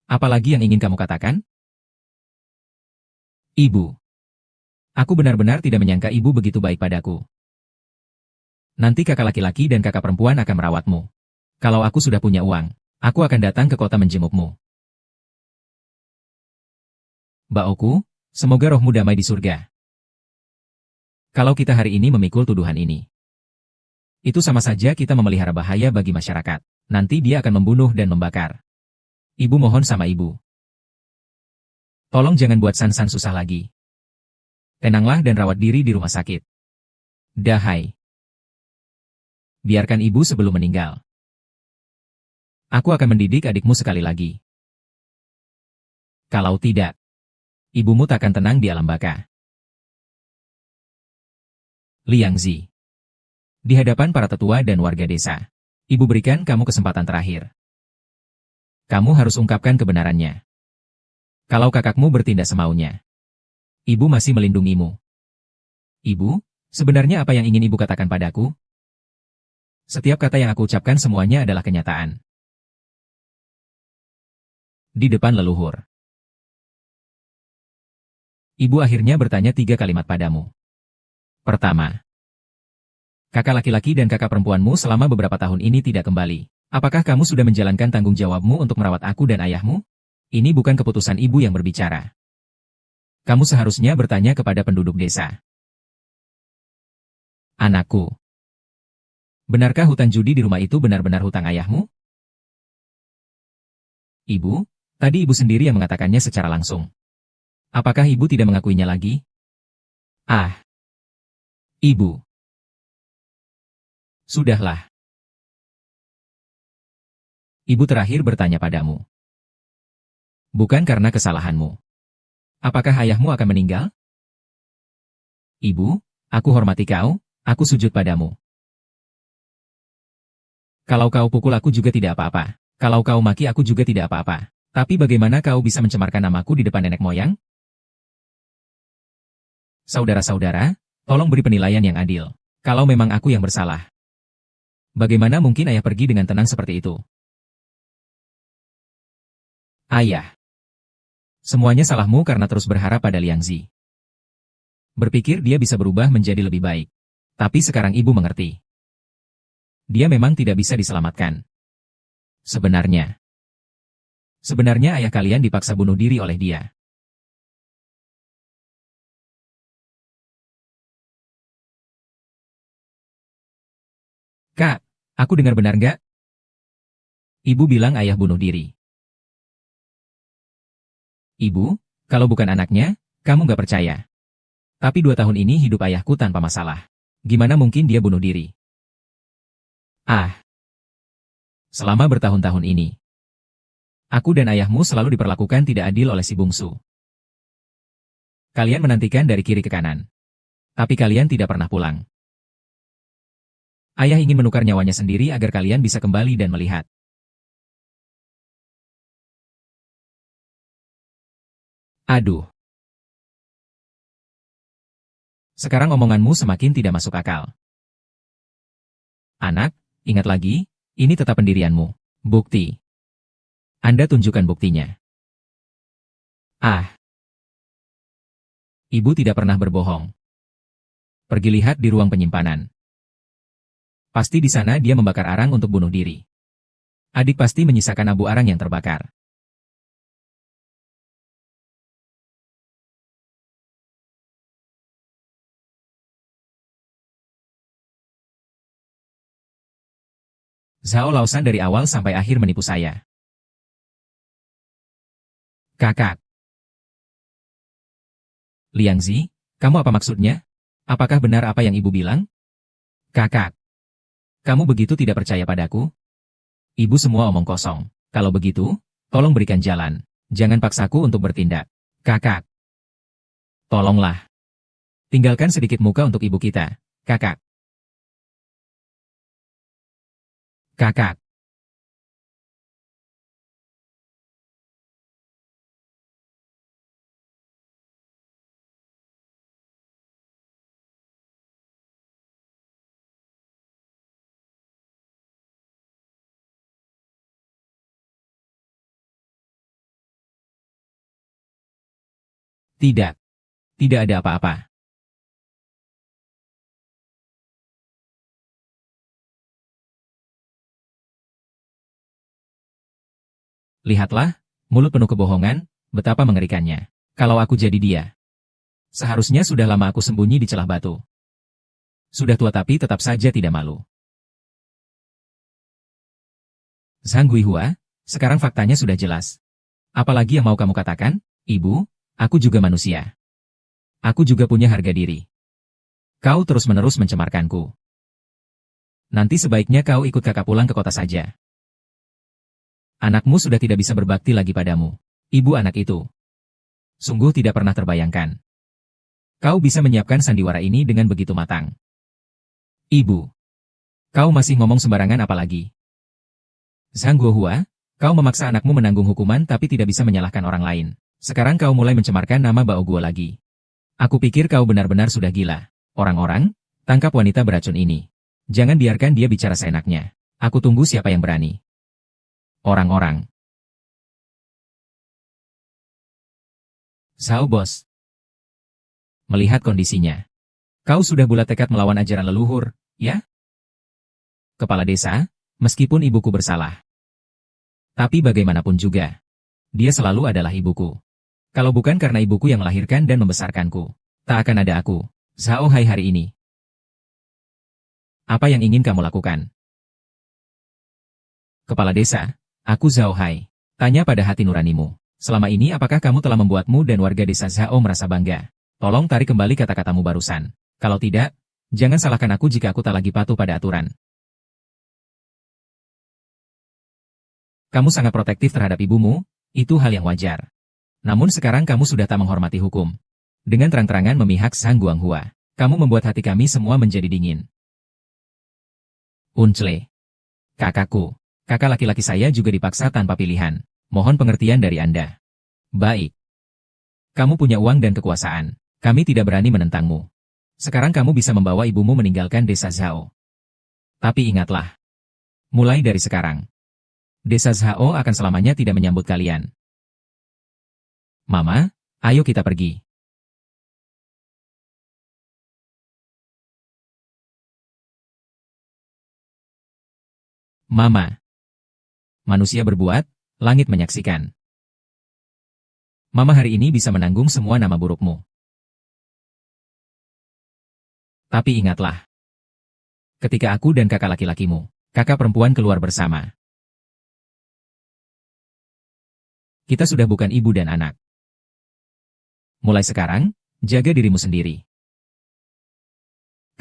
Apalagi yang ingin kamu katakan? Ibu. Aku benar-benar tidak menyangka ibu begitu baik padaku. Nanti kakak laki-laki dan kakak perempuan akan merawatmu. Kalau aku sudah punya uang, aku akan datang ke kota menjengukmu. Baoku, semoga rohmu damai di surga. Kalau kita hari ini memikul tuduhan ini, itu sama saja kita memelihara bahaya bagi masyarakat. Nanti dia akan membunuh dan membakar. Ibu mohon sama ibu. Tolong jangan buat San-san susah lagi. Tenanglah dan rawat diri di rumah sakit. Dahai. Biarkan ibu sebelum meninggal. Aku akan mendidik adikmu sekali lagi. Kalau tidak, ibumu takkan tenang di alam baka. Liang Zi. Di hadapan para tetua dan warga desa, ibu berikan kamu kesempatan terakhir. Kamu harus ungkapkan kebenarannya. Kalau kakakmu bertindak semaunya, ibu masih melindungimu. Ibu, sebenarnya apa yang ingin ibu katakan padaku? Setiap kata yang aku ucapkan semuanya adalah kenyataan. Di depan leluhur. Ibu akhirnya bertanya 3 kalimat padamu. Pertama. Kakak laki-laki dan kakak perempuanmu selama beberapa tahun ini tidak kembali. Apakah kamu sudah menjalankan tanggung jawabmu untuk merawat aku dan ayahmu? Ini bukan keputusan ibu yang berbicara. Kamu seharusnya bertanya kepada penduduk desa. Anakku. Benarkah hutang judi di rumah itu benar-benar hutang ayahmu? Ibu, tadi ibu sendiri yang mengatakannya secara langsung. Apakah ibu tidak mengakuinya lagi? Ah. Ibu. Sudahlah. Ibu terakhir bertanya padamu. Bukan karena kesalahanmu. Apakah ayahmu akan meninggal? Ibu, aku hormati kau, aku sujud padamu. Kalau kau pukul aku juga tidak apa-apa. Kalau kau maki aku juga tidak apa-apa. Tapi bagaimana kau bisa mencemarkan namaku di depan nenek moyang? Saudara-saudara, tolong beri penilaian yang adil. Kalau memang aku yang bersalah, bagaimana mungkin ayah pergi dengan tenang seperti itu? Ayah. Semuanya salahmu karena terus berharap pada Liang Zi. Berpikir dia bisa berubah menjadi lebih baik. Tapi sekarang ibu mengerti. Dia memang tidak bisa diselamatkan. Sebenarnya ayah kalian dipaksa bunuh diri oleh dia. Kak, aku dengar benar nggak? Ibu bilang ayah bunuh diri. Ibu, kalau bukan anaknya, kamu nggak percaya. Tapi 2 tahun ini hidup ayahku tanpa masalah. Gimana mungkin dia bunuh diri? Ah. Selama bertahun-tahun ini, aku dan ayahmu selalu diperlakukan tidak adil oleh si bungsu. Kalian menantikan dari kiri ke kanan. Tapi kalian tidak pernah pulang. Ayah ingin menukar nyawanya sendiri agar kalian bisa kembali dan melihat. Aduh. Sekarang omonganmu semakin tidak masuk akal. Anak, ingat lagi, ini tetap pendirianmu. Bukti. Anda tunjukkan buktinya. Ah. Ibu tidak pernah berbohong. Pergi lihat di ruang penyimpanan. Pasti di sana dia membakar arang untuk bunuh diri. Adik pasti menyisakan abu arang yang terbakar. Zhao Laosan dari awal sampai akhir menipu saya. Kakak. Liang Zi, kamu apa maksudnya? Apakah benar apa yang ibu bilang? Kakak. Kamu begitu tidak percaya padaku? Ibu semua omong kosong. Kalau begitu, tolong berikan jalan. Jangan paksaku untuk bertindak. Kakak. Tolonglah. Tinggalkan sedikit muka untuk ibu kita. Kakak. Kakak. Tidak. Tidak ada apa-apa. Lihatlah, mulut penuh kebohongan, betapa mengerikannya. Kalau aku jadi dia. Seharusnya sudah lama aku sembunyi di celah batu. Sudah tua tapi tetap saja tidak malu. Zhang Guihua, sekarang faktanya sudah jelas. Apalagi yang mau kamu katakan? Ibu, aku juga manusia. Aku juga punya harga diri. Kau terus-menerus mencemarkanku. Nanti sebaiknya kau ikut kakak pulang ke kota saja. Anakmu sudah tidak bisa berbakti lagi padamu. Ibu anak itu. Sungguh tidak pernah terbayangkan. Kau bisa menyiapkan sandiwara ini dengan begitu matang. Ibu. Kau masih ngomong sembarangan apa lagi? Zhang Guohua, kau memaksa anakmu menanggung hukuman tapi tidak bisa menyalahkan orang lain. Sekarang kau mulai mencemarkan nama Bao Guo lagi. Aku pikir kau benar-benar sudah gila. Orang-orang, tangkap wanita beracun ini. Jangan biarkan dia bicara seenaknya. Aku tunggu siapa yang berani. Orang-orang. Zhao Bos. Melihat kondisinya. Kau sudah bulat tekad melawan ajaran leluhur, ya? Kepala desa, meskipun ibuku bersalah. Tapi bagaimanapun juga. Dia selalu adalah ibuku. Kalau bukan karena ibuku yang melahirkan dan membesarkanku, tak akan ada aku, Zhao Hai hari ini. Apa yang ingin kamu lakukan? Kepala desa. Aku Zhao Hai. Tanya pada hati nuranimu. Selama ini apakah kamu telah membuatmu dan warga desa Zhao merasa bangga? Tolong tarik kembali kata-katamu barusan. Kalau tidak, jangan salahkan aku jika aku tak lagi patuh pada aturan. Kamu sangat protektif terhadap ibumu, itu hal yang wajar. Namun sekarang kamu sudah tak menghormati hukum. Dengan terang-terangan memihak Zhang Guanghua, kamu membuat hati kami semua menjadi dingin. Unchle. Kakakku. Kakak laki-laki saya juga dipaksa tanpa pilihan. Mohon pengertian dari Anda. Baik. Kamu punya uang dan kekuasaan. Kami tidak berani menentangmu. Sekarang kamu bisa membawa ibumu meninggalkan desa Zhao. Tapi ingatlah. Mulai dari sekarang. Desa Zhao akan selamanya tidak menyambut kalian. Mama, ayo kita pergi. Mama. Manusia berbuat, langit menyaksikan. Mama hari ini bisa menanggung semua nama burukmu. Tapi ingatlah. Ketika aku dan kakak laki-lakimu, kakak perempuan keluar bersama. Kita sudah bukan ibu dan anak. Mulai sekarang, jaga dirimu sendiri.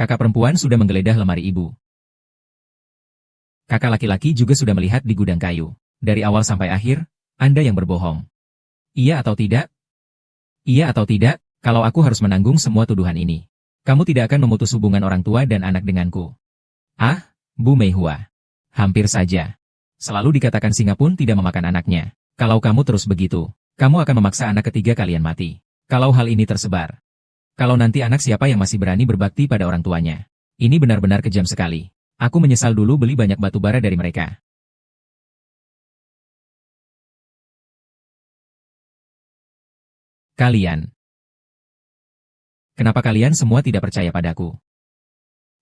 Kakak perempuan sudah menggeledah lemari ibu. Kakak laki-laki juga sudah melihat di gudang kayu. Dari awal sampai akhir, Anda yang berbohong. Iya atau tidak? Iya atau tidak, kalau aku harus menanggung semua tuduhan ini. Kamu tidak akan memutus hubungan orang tua dan anak denganku. Ah, Bu Meihua. Hampir saja. Selalu dikatakan singa pun tidak memakan anaknya. Kalau kamu terus begitu, kamu akan memaksa anak ketiga kalian mati. Kalau hal ini tersebar. Kalau nanti anak siapa yang masih berani berbakti pada orang tuanya. Ini benar-benar kejam sekali. Aku menyesal dulu beli banyak batu bara dari mereka. Kalian. Kenapa kalian semua tidak percaya padaku?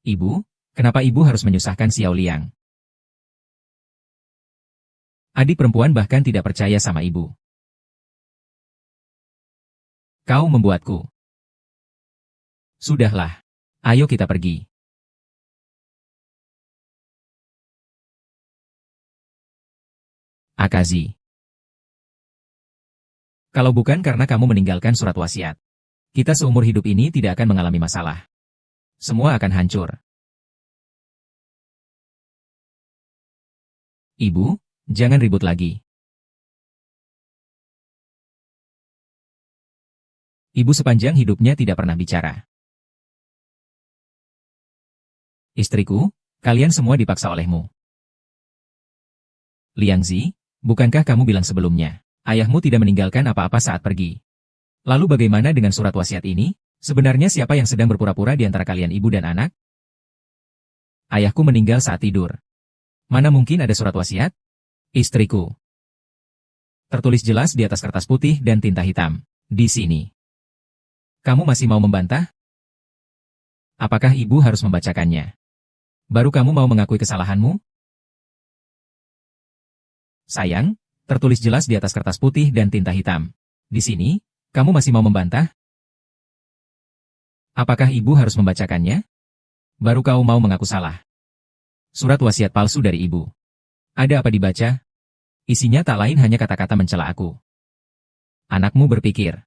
Ibu, kenapa ibu harus menyusahkan Xiao Liang? Adik perempuan bahkan tidak percaya sama ibu. Kau membuatku. Sudahlah. Ayo kita pergi. Akazi. Kalau bukan karena kamu meninggalkan surat wasiat, kita seumur hidup ini tidak akan mengalami masalah. Semua akan hancur. Ibu, jangan ribut lagi. Ibu sepanjang hidupnya tidak pernah bicara. Istriku, kalian semua dipaksa olehmu. Liangzi, bukankah kamu bilang sebelumnya, ayahmu tidak meninggalkan apa-apa saat pergi? Lalu bagaimana dengan surat wasiat ini? Sebenarnya siapa yang sedang berpura-pura di antara kalian ibu dan anak? Ayahku meninggal saat tidur. Mana mungkin ada surat wasiat? Istriku. Tertulis jelas di atas kertas putih dan tinta hitam. Di sini. Kamu masih mau membantah? Apakah ibu harus membacakannya? Baru kamu mau mengakui kesalahanmu? Sayang, tertulis jelas di atas kertas putih dan tinta hitam. Di sini, kamu masih mau membantah? Apakah ibu harus membacakannya? Baru kau mau mengaku salah. Surat wasiat palsu dari ibu. Ada apa dibaca? Isinya tak lain hanya kata-kata mencela aku. Anakmu berpikir.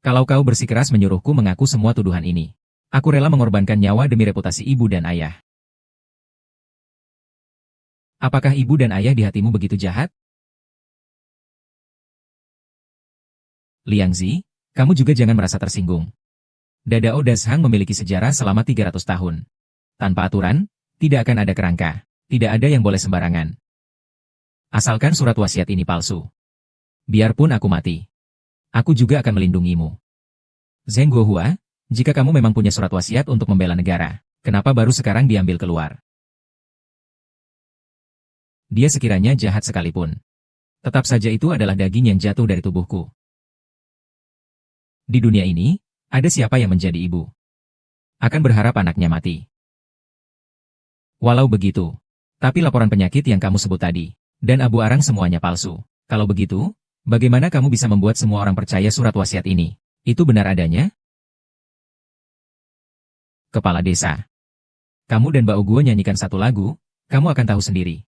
Kalau kau bersikeras menyuruhku mengaku semua tuduhan ini, aku rela mengorbankan nyawa demi reputasi ibu dan ayah. Apakah ibu dan ayah di hatimu begitu jahat? Liangzi, kamu juga jangan merasa tersinggung. Dadao Dashang memiliki sejarah selama 300 tahun. Tanpa aturan, tidak akan ada kerangka. Tidak ada yang boleh sembarangan. Asalkan surat wasiat ini palsu. Biarpun aku mati, aku juga akan melindungimu. Zheng Guohua, jika kamu memang punya surat wasiat untuk membela negara, kenapa baru sekarang diambil keluar? Dia sekiranya jahat sekalipun, tetap saja itu adalah daging yang jatuh dari tubuhku. Di dunia ini, ada siapa yang menjadi ibu akan berharap anaknya mati. Walau begitu, tapi laporan penyakit yang kamu sebut tadi, dan abu arang semuanya palsu. Kalau begitu, bagaimana kamu bisa membuat semua orang percaya surat wasiat ini? Itu benar adanya? Kepala desa. Kamu dan Bao Guo nyanyikan satu lagu, kamu akan tahu sendiri.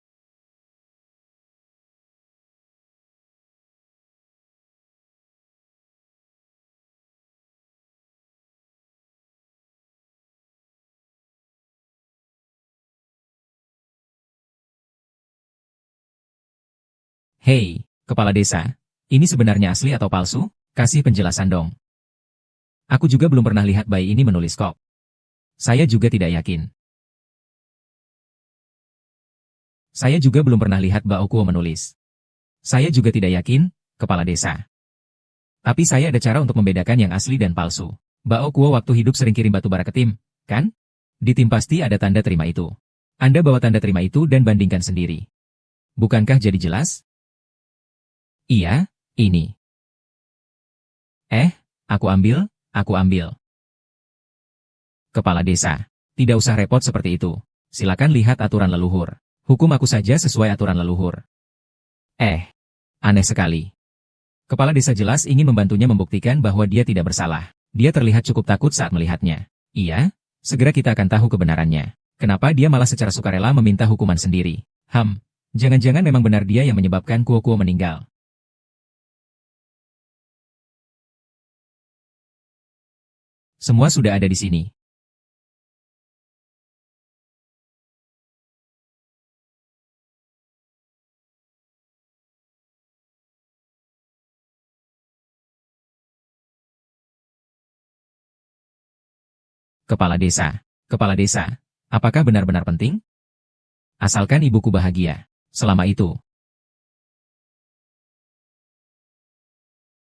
Hei, kepala desa, ini sebenarnya asli atau palsu? Kasih penjelasan dong. Aku juga belum pernah lihat bayi ini menulis kok. Saya juga tidak yakin. Saya juga belum pernah lihat Bao Guo menulis. Saya juga tidak yakin, kepala desa. Tapi saya ada cara untuk membedakan yang asli dan palsu. Bao Guo waktu hidup sering kirim batu bara ke tim, kan? Di tim pasti ada tanda terima itu. Anda bawa tanda terima itu dan bandingkan sendiri. Bukankah jadi jelas? Iya, ini. Aku ambil, aku ambil. Kepala desa, tidak usah repot seperti itu. Silakan lihat aturan leluhur. Hukum aku saja sesuai aturan leluhur. Aneh sekali. Kepala desa jelas ingin membantunya membuktikan bahwa dia tidak bersalah. Dia terlihat cukup takut saat melihatnya. Iya, segera kita akan tahu kebenarannya. Kenapa dia malah secara sukarela meminta hukuman sendiri? Jangan-jangan memang benar dia yang menyebabkan Kuo meninggal. Semua sudah ada di sini. Kepala desa, apakah benar-benar penting? Asalkan ibuku bahagia. Selama itu.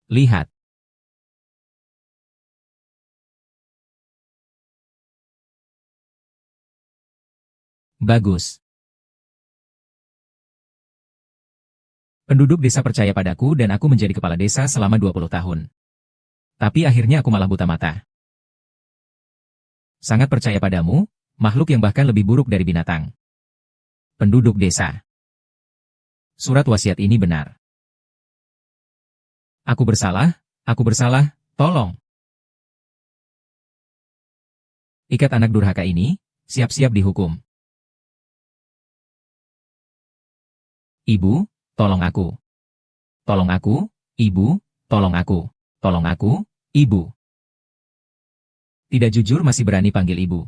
Lihat. Bagus. Penduduk desa percaya padaku dan aku menjadi kepala desa selama 20 tahun. Tapi akhirnya aku malah buta mata. Sangat percaya padamu, makhluk yang bahkan lebih buruk dari binatang. Penduduk desa. Surat wasiat ini benar. Aku bersalah, tolong. Ikat anak durhaka ini, siap-siap dihukum. Ibu, tolong aku. Tolong aku, Ibu, tolong aku. Tolong aku, Ibu. Tidak jujur masih berani panggil Ibu.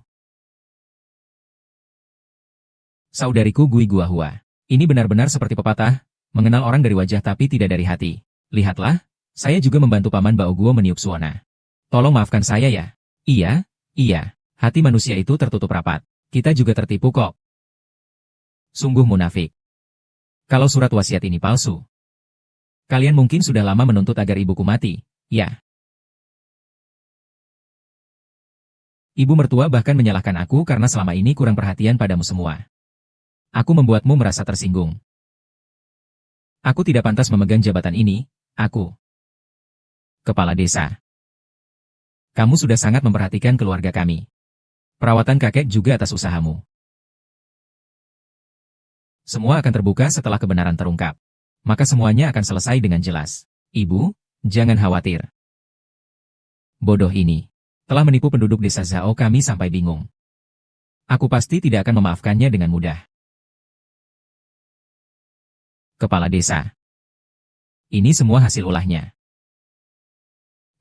Saudariku Gui Guahua. Ini benar-benar seperti pepatah, mengenal orang dari wajah tapi tidak dari hati. Lihatlah, saya juga membantu Paman Bao Guo meniup suona. Tolong maafkan saya ya. Iya, iya, hati manusia itu tertutup rapat. Kita juga tertipu kok. Sungguh munafik. Kalau surat wasiat ini palsu, kalian mungkin sudah lama menuntut agar ibuku mati, ya. Ibu mertua bahkan menyalahkan aku karena selama ini kurang perhatian padamu semua. Aku membuatmu merasa tersinggung. Aku tidak pantas memegang jabatan ini, aku. Kepala desa. Kamu sudah sangat memperhatikan keluarga kami. Perawatan kakek juga atas usahamu. Semua akan terbuka setelah kebenaran terungkap. Maka semuanya akan selesai dengan jelas. Ibu, jangan khawatir. Bodoh ini telah menipu penduduk desa Zhao kami sampai bingung. Aku pasti tidak akan memaafkannya dengan mudah. Kepala desa. Ini semua hasil ulahnya.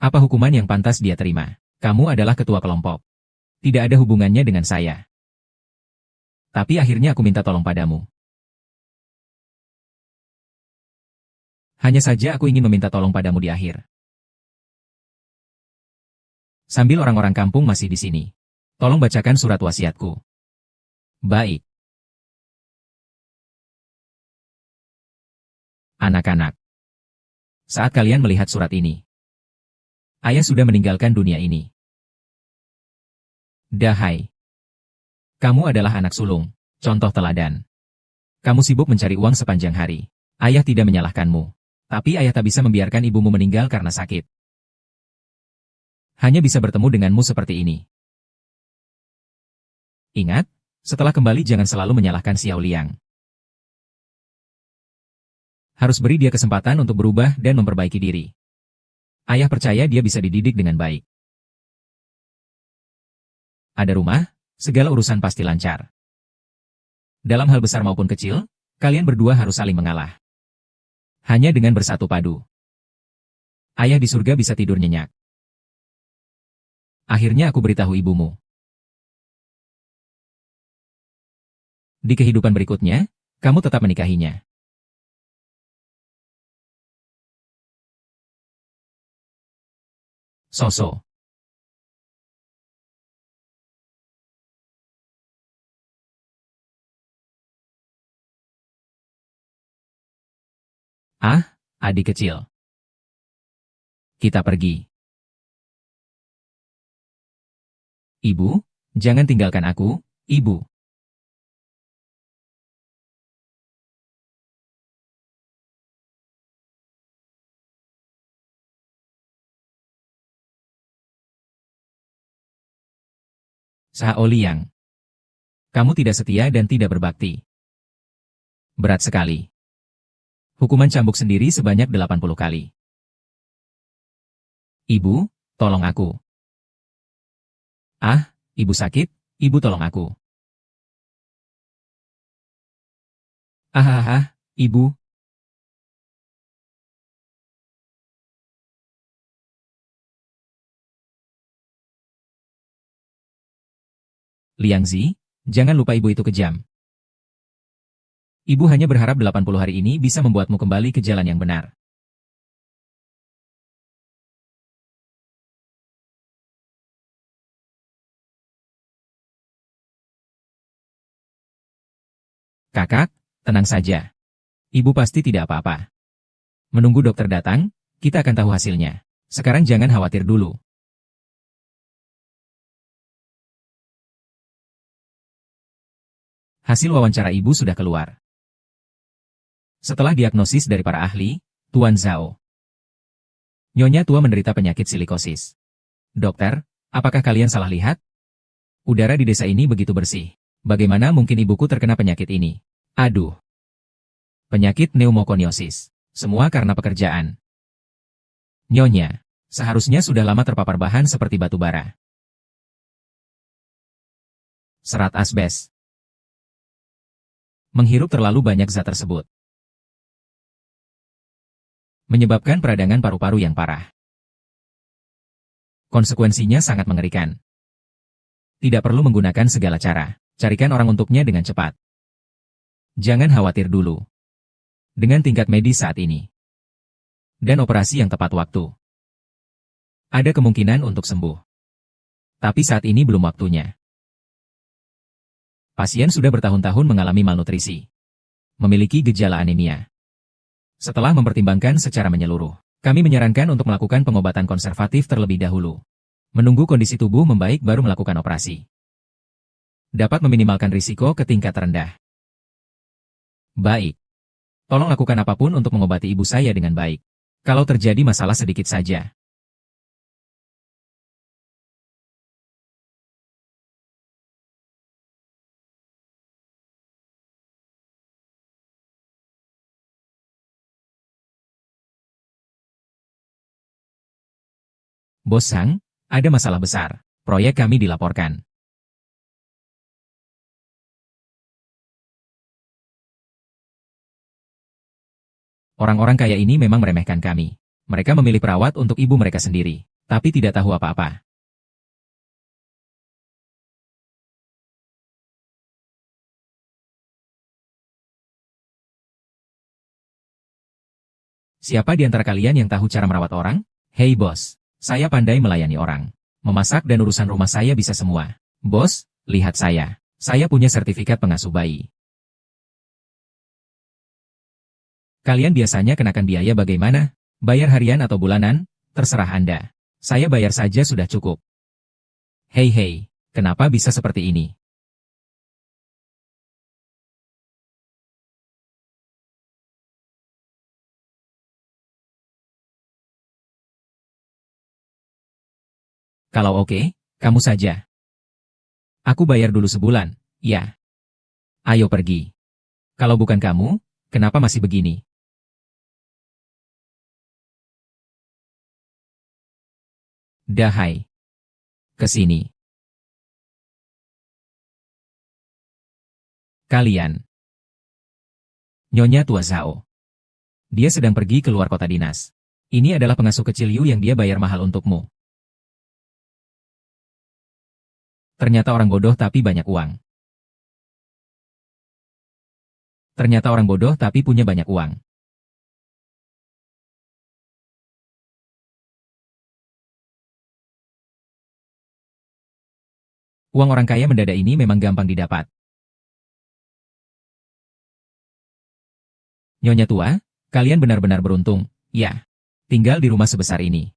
Apa hukuman yang pantas dia terima? Kamu adalah ketua kelompok. Tidak ada hubungannya dengan saya. Tapi akhirnya aku minta tolong padamu. Hanya saja aku ingin meminta tolong padamu di akhir. Sambil orang-orang kampung masih di sini. Tolong bacakan surat wasiatku. Baik. Anak-anak. Saat kalian melihat surat ini, ayah sudah meninggalkan dunia ini. Dahai. Kamu adalah anak sulung, contoh teladan. Kamu sibuk mencari uang sepanjang hari. Ayah tidak menyalahkanmu. Tapi ayah tak bisa membiarkan ibumu meninggal karena sakit. Hanya bisa bertemu denganmu seperti ini. Ingat, setelah kembali jangan selalu menyalahkan Xiao Liang. Harus beri dia kesempatan untuk berubah dan memperbaiki diri. Ayah percaya dia bisa dididik dengan baik. Ada rumah, segala urusan pasti lancar. Dalam hal besar maupun kecil, kalian berdua harus saling mengalah. Hanya dengan bersatu padu, ayah di surga bisa tidur nyenyak. Akhirnya aku beritahu ibumu. Di kehidupan berikutnya, kamu tetap menikahinya. Soso. Ah, adik kecil. Kita pergi. Ibu, jangan tinggalkan aku, Ibu. Xiao Liang. Kamu tidak setia dan tidak berbakti. Berat sekali. Hukuman cambuk sendiri sebanyak 80 kali. Ibu, tolong aku. Ah, ibu sakit, ibu tolong aku. Ah, ibu. Liang Zi, jangan lupa ibu itu kejam. Ibu hanya berharap 80 hari ini bisa membuatmu kembali ke jalan yang benar. Kakak, tenang saja. Ibu pasti tidak apa-apa. Menunggu dokter datang, kita akan tahu hasilnya. Sekarang jangan khawatir dulu. Hasil wawancara ibu sudah keluar. Setelah diagnosis dari para ahli, Tuan Zhao. Nyonya tua menderita penyakit silikosis. Dokter, apakah kalian salah lihat? Udara di desa ini begitu bersih. Bagaimana mungkin ibuku terkena penyakit ini? Aduh. Penyakit pneumokoniosis. Semua karena pekerjaan. Nyonya, seharusnya sudah lama terpapar bahan seperti batu bara. Serat asbes. Menghirup terlalu banyak zat tersebut. menyebabkan peradangan paru-paru yang parah. Konsekuensinya sangat mengerikan. Tidak perlu menggunakan segala cara. Carikan orang untuknya dengan cepat. Jangan khawatir dulu. Dengan tingkat medis saat ini. Dan operasi yang tepat waktu. Ada kemungkinan untuk sembuh. Tapi saat ini belum waktunya. Pasien sudah bertahun-tahun mengalami malnutrisi. Memiliki gejala anemia. Setelah mempertimbangkan secara menyeluruh, kami menyarankan untuk melakukan pengobatan konservatif terlebih dahulu. Menunggu kondisi tubuh membaik baru melakukan operasi. Dapat meminimalkan risiko ke tingkat rendah. Baik. Tolong lakukan apapun untuk mengobati ibu saya dengan baik. Kalau terjadi masalah sedikit saja. Bos Sang, ada masalah besar. Proyek kami dilaporkan. Orang-orang kaya ini memang meremehkan kami. Mereka memilih perawat untuk ibu mereka sendiri, tapi tidak tahu apa-apa. Siapa di antara kalian yang tahu cara merawat orang? Hei bos, saya pandai melayani orang. Memasak dan urusan rumah saya bisa semua. Bos, lihat saya. Saya punya sertifikat pengasuh bayi. Kalian biasanya kenakan biaya bagaimana? Bayar harian atau bulanan? Terserah Anda. Saya bayar saja sudah cukup. Hei, kenapa bisa seperti ini? Kalau oke, kamu saja. Aku bayar dulu sebulan, ya. Ayo pergi. Kalau bukan kamu, kenapa masih begini? Dahai. Ke sini. Kalian. Nyonya Tua Zhao. Dia sedang pergi ke luar kota dinas. Ini adalah pengasuh kecil Yu yang dia bayar mahal untukmu. Ternyata orang bodoh tapi banyak uang. Ternyata orang bodoh tapi punya banyak uang. Uang orang kaya mendadak ini memang gampang didapat. Nyonya Tua, kalian benar-benar beruntung, ya. Tinggal di rumah sebesar ini.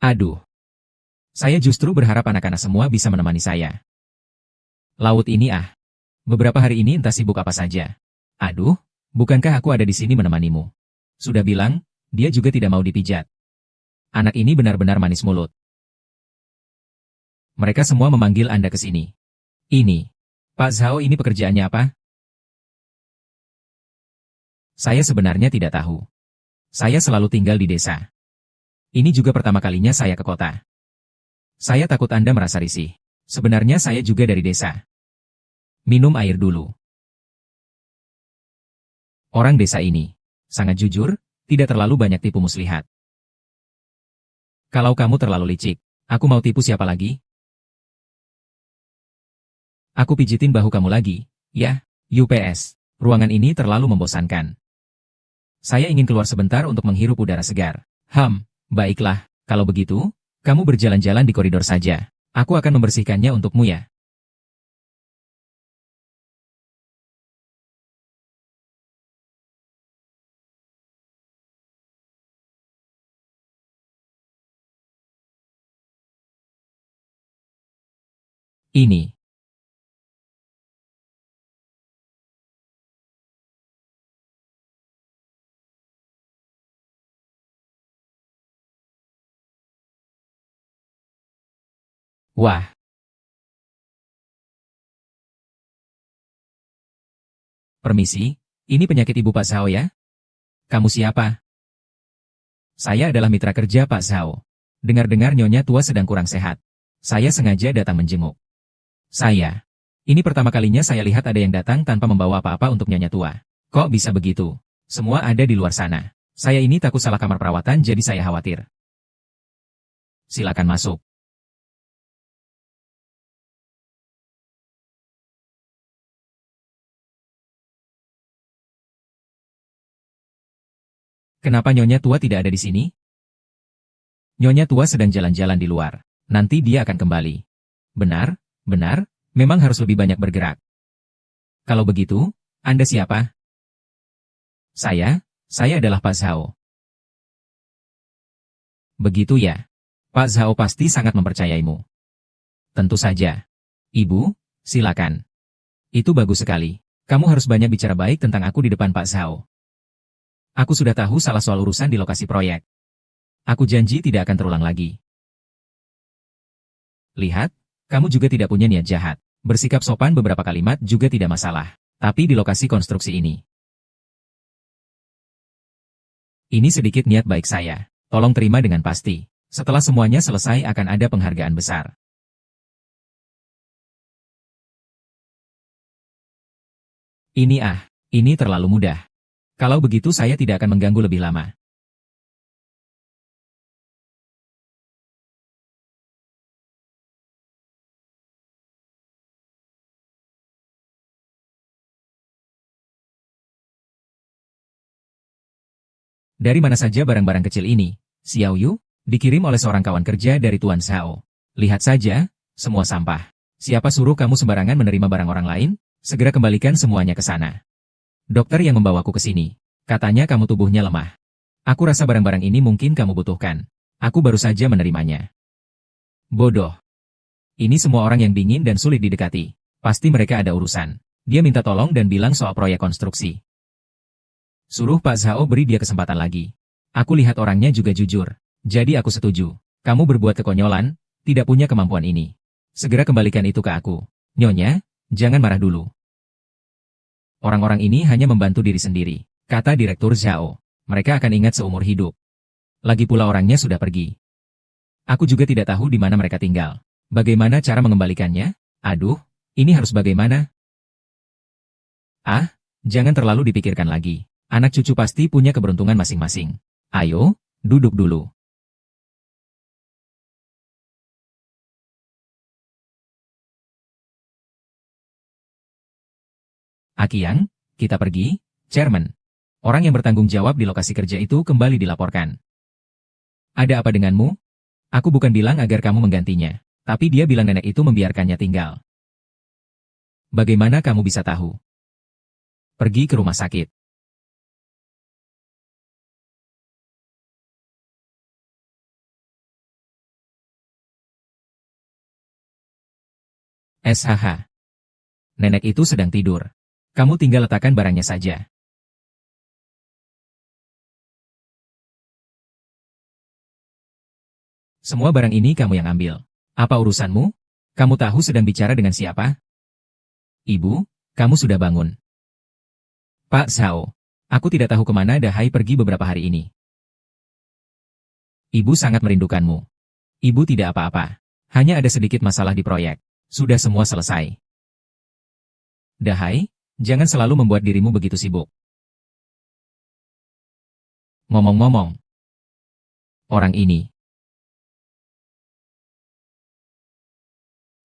Aduh. Saya justru berharap anak-anak semua bisa menemani saya. Laut ini beberapa hari ini entah sibuk apa saja. Aduh, bukankah aku ada di sini menemanimu? Sudah bilang, dia juga tidak mau dipijat. Anak ini benar-benar manis mulut. Mereka semua memanggil Anda ke sini. Ini. Pak Zhao ini pekerjaannya apa? Saya sebenarnya tidak tahu. Saya selalu tinggal di desa. Ini juga pertama kalinya saya ke kota. Saya takut Anda merasa risih. Sebenarnya saya juga dari desa. Minum air dulu. Orang desa ini sangat jujur, tidak terlalu banyak tipu muslihat. Kalau kamu terlalu licik, aku mau tipu siapa lagi? Aku pijitin bahu kamu lagi, ya, UPS. Ruangan ini terlalu membosankan. Saya ingin keluar sebentar untuk menghirup udara segar. Baiklah, kalau begitu, kamu berjalan-jalan di koridor saja. Aku akan membersihkannya untukmu ya. Ini. Wah. Permisi, ini penyakit Ibu Pak Zhao ya? Kamu siapa? Saya adalah mitra kerja Pak Zhao. Dengar-dengar Nyonya Tua sedang kurang sehat. Saya sengaja datang menjenguk. Ini pertama kalinya saya lihat ada yang datang tanpa membawa apa-apa untuk Nyonya Tua. Kok bisa begitu? Semua ada di luar sana. Saya ini takut salah kamar perawatan jadi saya khawatir. Silakan masuk. Kenapa Nyonya Tua tidak ada di sini? Nyonya Tua sedang jalan-jalan di luar. Nanti dia akan kembali. Benar, benar, memang harus lebih banyak bergerak. Kalau begitu, Anda siapa? Saya adalah Pak Zhao. Begitu ya. Pak Zhao pasti sangat mempercayaimu. Tentu saja. Ibu, silakan. Itu bagus sekali. Kamu harus banyak bicara baik tentang aku di depan Pak Zhao. Aku sudah tahu salah soal urusan di lokasi proyek. Aku janji tidak akan terulang lagi. Lihat, kamu juga tidak punya niat jahat. Bersikap sopan beberapa kalimat juga tidak masalah. Tapi di lokasi konstruksi ini. Ini sedikit niat baik saya. Tolong terima dengan pasti. Setelah semuanya selesai akan ada penghargaan besar. Ini terlalu mudah. Kalau begitu saya tidak akan mengganggu lebih lama. Dari mana saja barang-barang kecil ini? Xiao Yu, dikirim oleh seorang kawan kerja dari Tuan Zhao. Lihat saja, semua sampah. Siapa suruh kamu sembarangan menerima barang orang lain? Segera kembalikan semuanya ke sana. Dokter yang membawaku ke sini. Katanya kamu tubuhnya lemah. Aku rasa barang-barang ini mungkin kamu butuhkan. Aku baru saja menerimanya. Bodoh. Ini semua orang yang dingin dan sulit didekati. Pasti mereka ada urusan. Dia minta tolong dan bilang soal proyek konstruksi. Suruh Pak Zhao beri dia kesempatan lagi. Aku lihat orangnya juga jujur. Jadi aku setuju. Kamu berbuat kekonyolan, tidak punya kemampuan ini. Segera kembalikan itu ke aku. Nyonya, jangan marah dulu. Orang-orang ini hanya membantu diri sendiri, kata Direktur Zhao. Mereka akan ingat seumur hidup. Lagi pula orangnya sudah pergi. Aku juga tidak tahu di mana mereka tinggal. Bagaimana cara mengembalikannya? Aduh, ini harus bagaimana? Jangan terlalu dipikirkan lagi. Anak cucu pasti punya keberuntungan masing-masing. Ayo, duduk dulu. Akiang, kita pergi, Chairman. Orang yang bertanggung jawab di lokasi kerja itu kembali dilaporkan. Ada apa denganmu? Aku bukan bilang agar kamu menggantinya, tapi dia bilang nenek itu membiarkannya tinggal. Bagaimana kamu bisa tahu? Pergi ke rumah sakit. SHH. Nenek itu sedang tidur. Kamu tinggal letakkan barangnya saja. Semua barang ini kamu yang ambil. Apa urusanmu? Kamu tahu sedang bicara dengan siapa? Ibu, kamu sudah bangun. Pak Zhao, aku tidak tahu kemana Dahai pergi beberapa hari ini. Ibu sangat merindukanmu. Ibu tidak apa-apa. Hanya ada sedikit masalah di proyek. Sudah semua selesai. Dahai, jangan selalu membuat dirimu begitu sibuk. Ngomong-ngomong, orang ini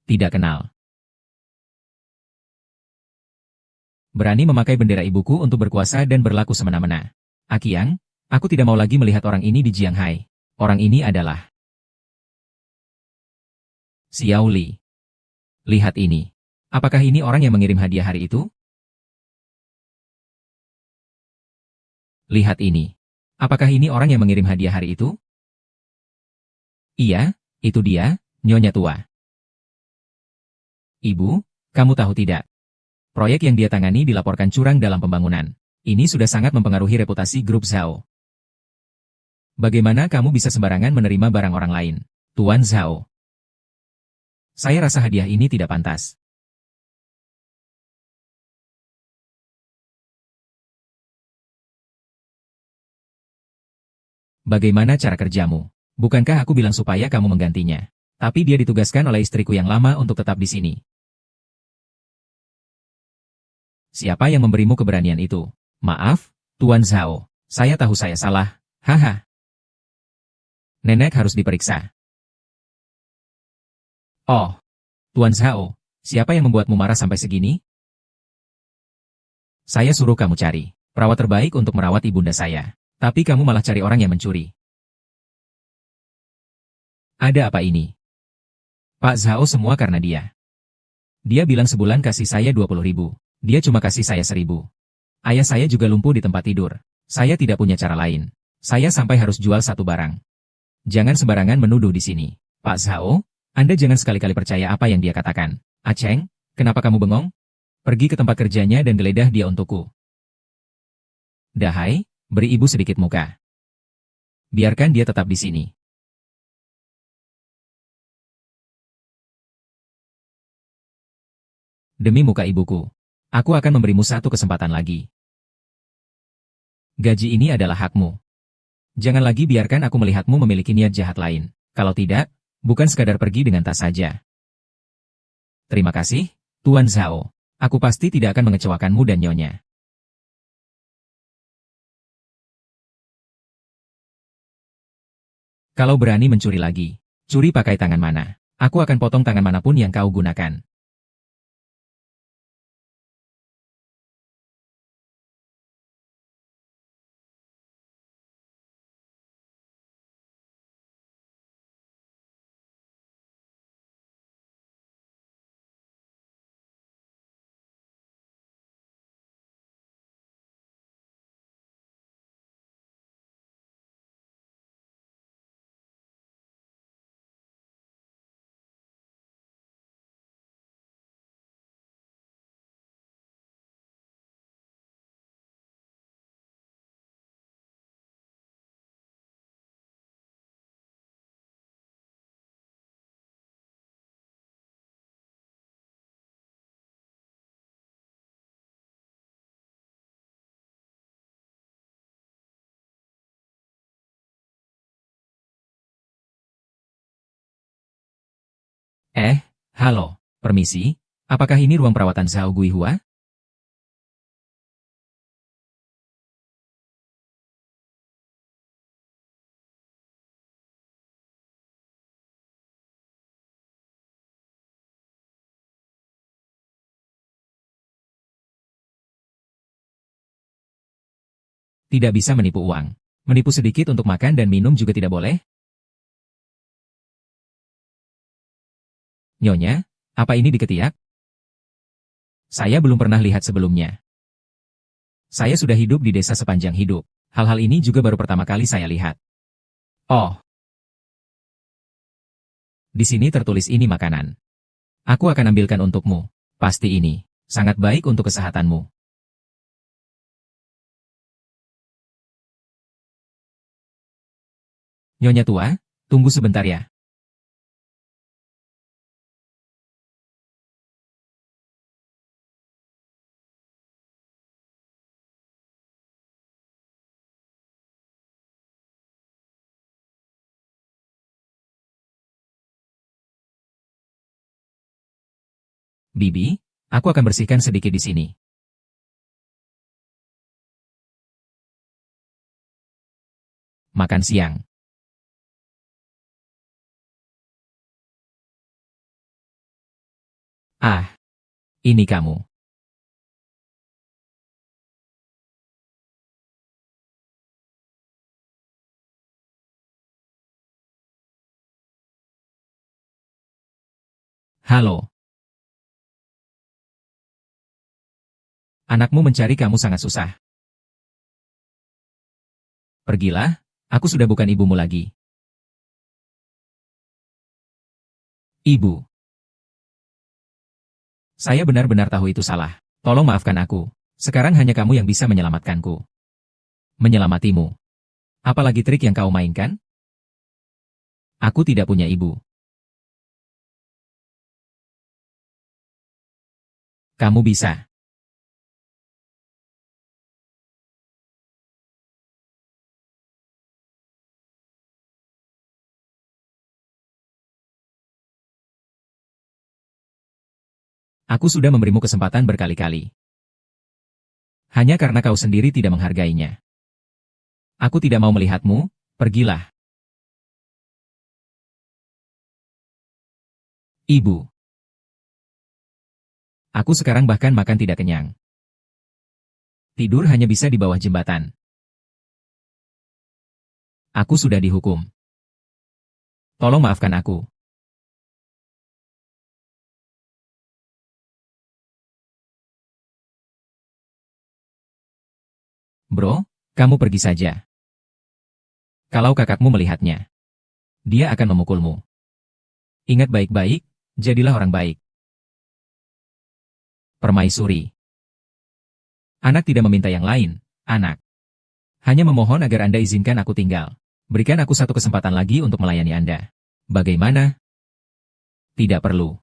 tidak kenal. Berani memakai bendera ibuku untuk berkuasa dan berlaku semena-mena. Akiang, aku tidak mau lagi melihat orang ini di Jianghai. Orang ini adalah Xiao Li. Lihat ini. Apakah ini orang yang mengirim hadiah hari itu? Lihat ini. Apakah ini orang yang mengirim hadiah hari itu? Iya, itu dia, Nyonya Tua. Ibu, kamu tahu tidak? Proyek yang dia tangani dilaporkan curang dalam pembangunan. Ini sudah sangat mempengaruhi reputasi grup Zhao. Bagaimana kamu bisa sembarangan menerima barang orang lain, Tuan Zhao? Saya rasa hadiah ini tidak pantas. Bagaimana cara kerjamu? Bukankah aku bilang supaya kamu menggantinya? Tapi dia ditugaskan oleh istriku yang lama untuk tetap di sini. Siapa yang memberimu keberanian itu? Maaf, Tuan Zhao. Saya tahu saya salah. Haha. Nenek harus diperiksa. Oh, Tuan Zhao, siapa yang membuatmu marah sampai segini? Saya suruh kamu cari perawat terbaik untuk merawat ibunda saya. Tapi kamu malah cari orang yang mencuri. Ada apa ini? Pak Zhao, semua karena dia. Dia bilang sebulan kasih saya 20.000. Dia cuma kasih saya 1.000. Ayah saya juga lumpuh di tempat tidur. Saya tidak punya cara lain. Saya sampai harus jual satu barang. Jangan sembarangan menuduh di sini. Pak Zhao, Anda jangan sekali-kali percaya apa yang dia katakan. Aceng, kenapa kamu bengong? Pergi ke tempat kerjanya dan geledah dia untukku. Dahai, beri ibu sedikit muka. Biarkan dia tetap di sini. Demi muka ibuku, aku akan memberimu satu kesempatan lagi. Gaji ini adalah hakmu. Jangan lagi biarkan aku melihatmu memiliki niat jahat lain. Kalau tidak, bukan sekadar pergi dengan tas saja. Terima kasih, Tuan Zhao. Aku pasti tidak akan mengecewakanmu dan Nyonya. Kalau berani mencuri lagi, curi pakai tangan mana? Aku akan potong tangan manapun yang kau gunakan. Halo, permisi, apakah ini ruang perawatan Zhao Guihua? Tidak bisa menipu uang. Menipu sedikit untuk makan dan minum juga tidak boleh? Nyonya, apa ini diketiak? Saya belum pernah lihat sebelumnya. Saya sudah hidup di desa sepanjang hidup. Hal-hal ini juga baru pertama kali saya lihat. Oh, di sini tertulis ini makanan. Aku akan ambilkan untukmu. Pasti ini sangat baik untuk kesehatanmu. Nyonya tua, tunggu sebentar ya. Bibi, aku akan bersihkan sedikit di sini. Makan siang. Ah, ini kamu. Halo. Anakmu mencari kamu sangat susah. Pergilah, aku sudah bukan ibumu lagi. Ibu. Saya benar-benar tahu itu salah. Tolong maafkan aku. Sekarang hanya kamu yang bisa menyelamatkanku. Menyelamatimu. Apalagi trik yang kau mainkan? Aku tidak punya ibu. Kamu bisa. Aku sudah memberimu kesempatan berkali-kali. Hanya karena kau sendiri tidak menghargainya. Aku tidak mau melihatmu, pergilah. Ibu. Aku sekarang bahkan makan tidak kenyang. Tidur hanya bisa di bawah jembatan. Aku sudah dihukum. Tolong maafkan aku. Bro, kamu pergi saja. Kalau kakakmu melihatnya, dia akan memukulmu. Ingat baik-baik, jadilah orang baik. Permaisuri. Anak tidak meminta yang lain, anak. Hanya memohon agar Anda izinkan aku tinggal. Berikan aku satu kesempatan lagi untuk melayani Anda. Bagaimana? Tidak perlu.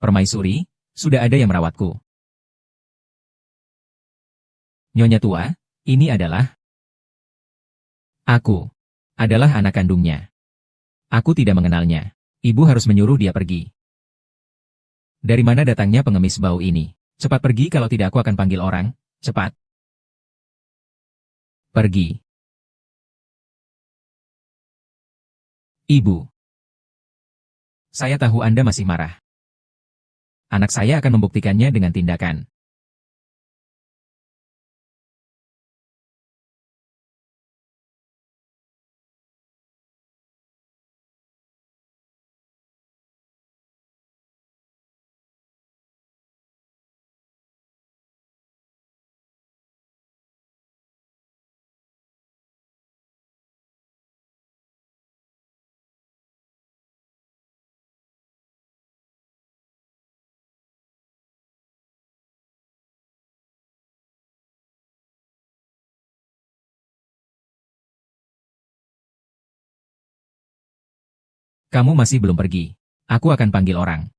Permaisuri, sudah ada yang merawatku. Nyonya tua, ini adalah... Aku. Adalah anak kandungnya. Aku tidak mengenalnya. Ibu harus menyuruh dia pergi. Dari mana datangnya pengemis bau ini? Cepat pergi kalau tidak aku akan panggil orang. Cepat. Pergi. Ibu. Saya tahu Anda masih marah. Anak saya akan membuktikannya dengan tindakan. Kamu masih belum pergi. Aku akan panggil orang.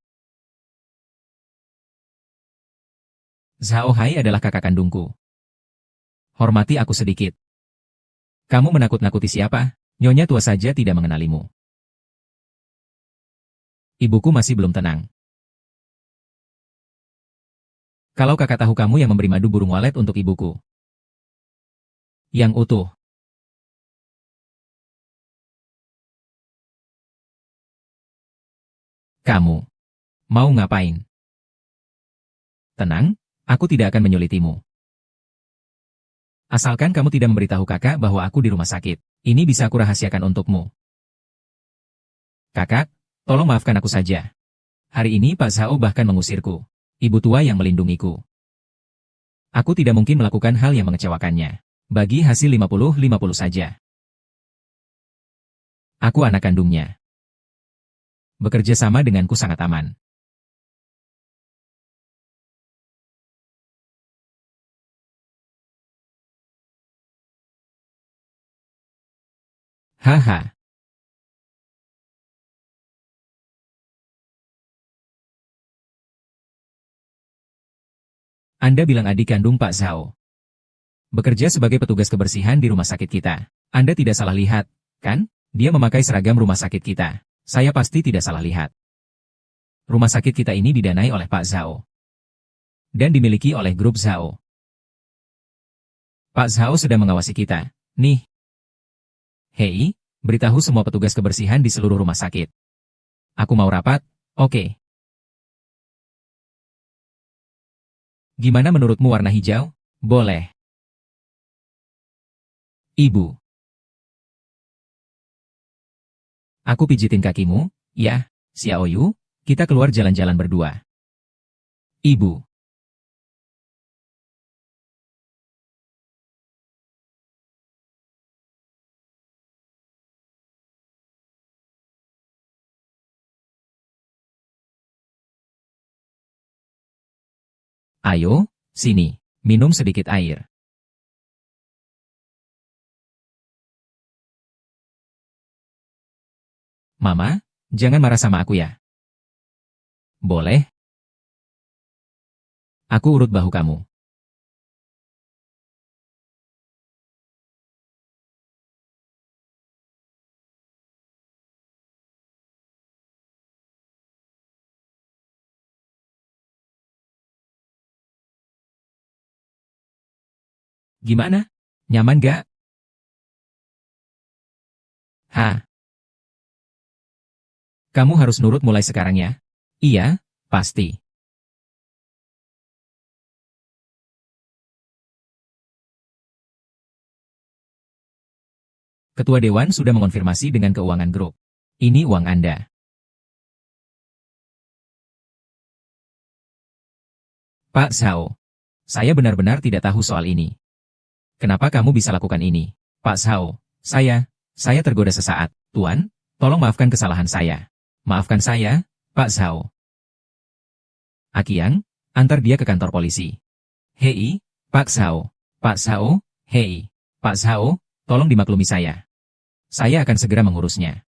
Zhao Hai adalah kakak kandungku. Hormati aku sedikit. Kamu menakut-nakuti siapa? Nyonya tua saja tidak mengenalimu. Ibuku masih belum tenang. Kalau kakak tahu kamu yang memberi madu burung walet untuk ibuku. Yang utuh. Kamu. Mau ngapain? Tenang, aku tidak akan menyulitimu. Asalkan kamu tidak memberitahu kakak bahwa aku di rumah sakit. Ini bisa aku rahasiakan untukmu. Kakak, tolong maafkan aku saja. Hari ini Pak Zhao bahkan mengusirku. Ibu tua yang melindungiku. Aku tidak mungkin melakukan hal yang mengecewakannya. Bagi hasil 50-50 saja. Aku anak kandungnya. Bekerja sama denganku sangat aman. Haha. Anda bilang adik kandung Pak Zhao. Bekerja sebagai petugas kebersihan di rumah sakit kita. Anda tidak salah lihat, kan? Dia memakai seragam rumah sakit kita. Saya pasti tidak salah lihat. Rumah sakit kita ini didanai oleh Pak Zhao. Dan dimiliki oleh grup Zhao. Pak Zhao sedang mengawasi kita. Nih. Hei, beritahu semua petugas kebersihan di seluruh rumah sakit. Aku mau rapat, oke. Gimana menurutmu warna hijau? Boleh. Ibu. Aku pijitin kakimu, ya, Xiaoyu, kita keluar jalan-jalan berdua. Ibu. Ayo, sini, minum sedikit air. Mama, jangan marah sama aku ya. Boleh? Aku urut bahu kamu. Gimana? Nyaman gak? Ha. Kamu harus nurut mulai sekarang ya? Iya, pasti. Ketua Dewan sudah mengonfirmasi dengan keuangan grup. Ini uang Anda. Pak Zhao. Saya benar-benar tidak tahu soal ini. Kenapa kamu bisa lakukan ini? Pak Zhao, saya tergoda sesaat. Tuan, tolong maafkan kesalahan saya. Maafkan saya, Pak Zhao. Akiang, antar dia ke kantor polisi. Hei, Pak Zhao. Pak Zhao, hei. Pak Zhao, tolong dimaklumi saya. Saya akan segera mengurusnya.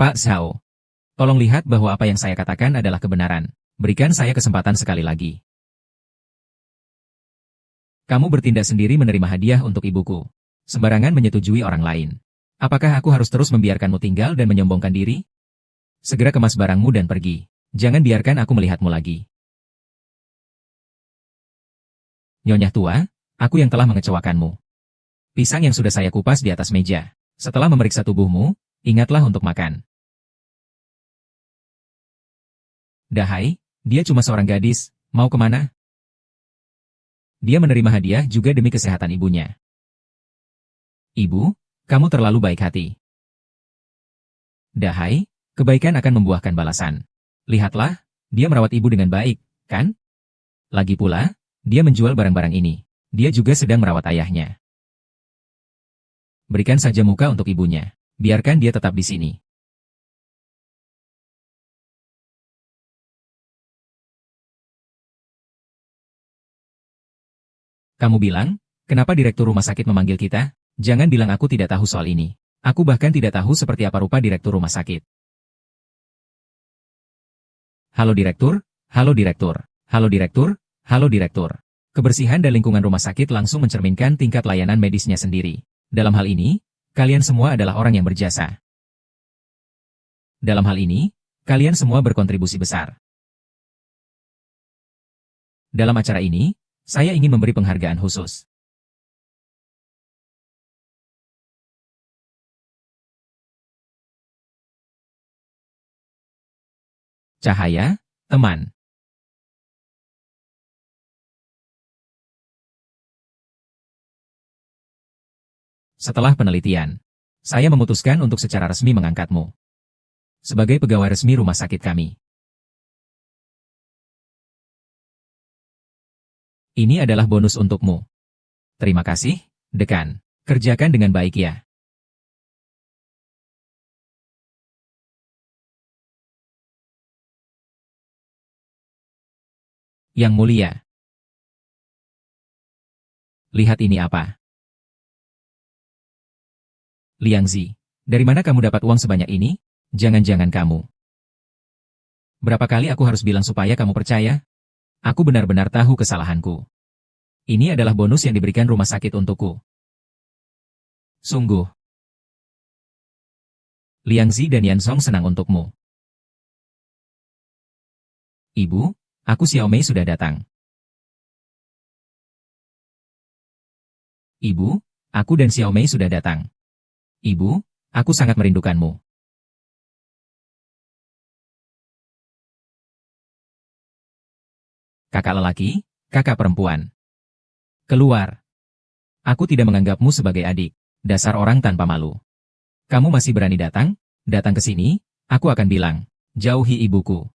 Pak Zhao. Tolong lihat bahwa apa yang saya katakan adalah kebenaran. Berikan saya kesempatan sekali lagi. Kamu bertindak sendiri menerima hadiah untuk ibuku. Sembarangan menyetujui orang lain. Apakah aku harus terus membiarkanmu tinggal dan menyombongkan diri? Segera kemas barangmu dan pergi. Jangan biarkan aku melihatmu lagi. Nyonya tua, aku yang telah mengecewakanmu. Pisang yang sudah saya kupas di atas meja. Setelah memeriksa tubuhmu, ingatlah untuk makan. Dahai, dia cuma seorang gadis, mau kemana? Dia menerima hadiah juga demi kesehatan ibunya. Ibu, kamu terlalu baik hati. Dahai, kebaikan akan membuahkan balasan. Lihatlah, dia merawat ibu dengan baik, kan? Lagi pula, dia menjual barang-barang ini. Dia juga sedang merawat ayahnya. Berikan saja muka untuk ibunya. Biarkan dia tetap di sini. Kamu bilang, kenapa direktur rumah sakit memanggil kita? Jangan bilang aku tidak tahu soal ini. Aku bahkan tidak tahu seperti apa rupa direktur rumah sakit. Halo direktur, halo direktur, halo direktur, halo direktur. Kebersihan dan lingkungan rumah sakit langsung mencerminkan tingkat layanan medisnya sendiri. Dalam hal ini, kalian semua adalah orang yang berjasa. Dalam hal ini, kalian semua berkontribusi besar. Dalam acara ini, saya ingin memberi penghargaan khusus. Cahaya, teman. Setelah penelitian, saya memutuskan untuk secara resmi mengangkatmu sebagai pegawai resmi rumah sakit kami. Ini adalah bonus untukmu. Terima kasih, Dekan. Kerjakan dengan baik ya. Yang mulia. Lihat ini apa. Liang Zi, dari mana kamu dapat uang sebanyak ini? Jangan-jangan kamu. Berapa kali aku harus bilang supaya kamu percaya? Aku benar-benar tahu kesalahanku. Ini adalah bonus yang diberikan rumah sakit untukku. Sungguh. Liang Zi dan Yan Song senang untukmu. Ibu, aku Xiaomei sudah datang. Ibu, aku dan Xiaomei sudah datang. Ibu, aku sangat merindukanmu. Kakak lelaki, kakak perempuan. Keluar. Aku tidak menganggapmu sebagai adik. Dasar orang tanpa malu. Kamu masih berani datang? Datang ke sini, aku akan bilang, jauhi ibuku.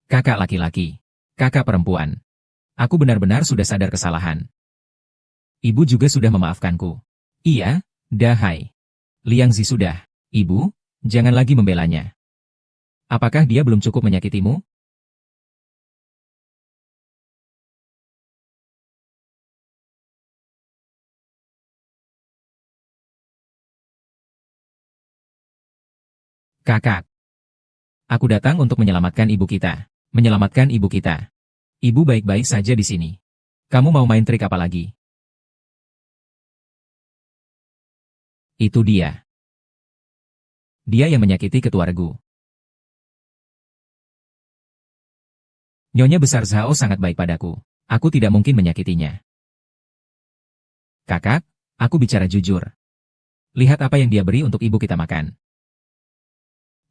Kakak laki-laki. Kakak perempuan. Aku benar-benar sudah sadar kesalahan. Ibu juga sudah memaafkanku. Iya, Dahai. Liang Zi sudah. Ibu, jangan lagi membelanya. Apakah dia belum cukup menyakitimu? Kakak. Aku datang untuk menyelamatkan ibu kita. Menyelamatkan ibu kita. Ibu baik-baik saja di sini. Kamu mau main trik apa lagi? Itu dia. Dia yang menyakiti ketua regu. Nyonya besar Zhao sangat baik padaku. Aku tidak mungkin menyakitinya. Kakak, aku bicara jujur. Lihat apa yang dia beri untuk ibu kita makan.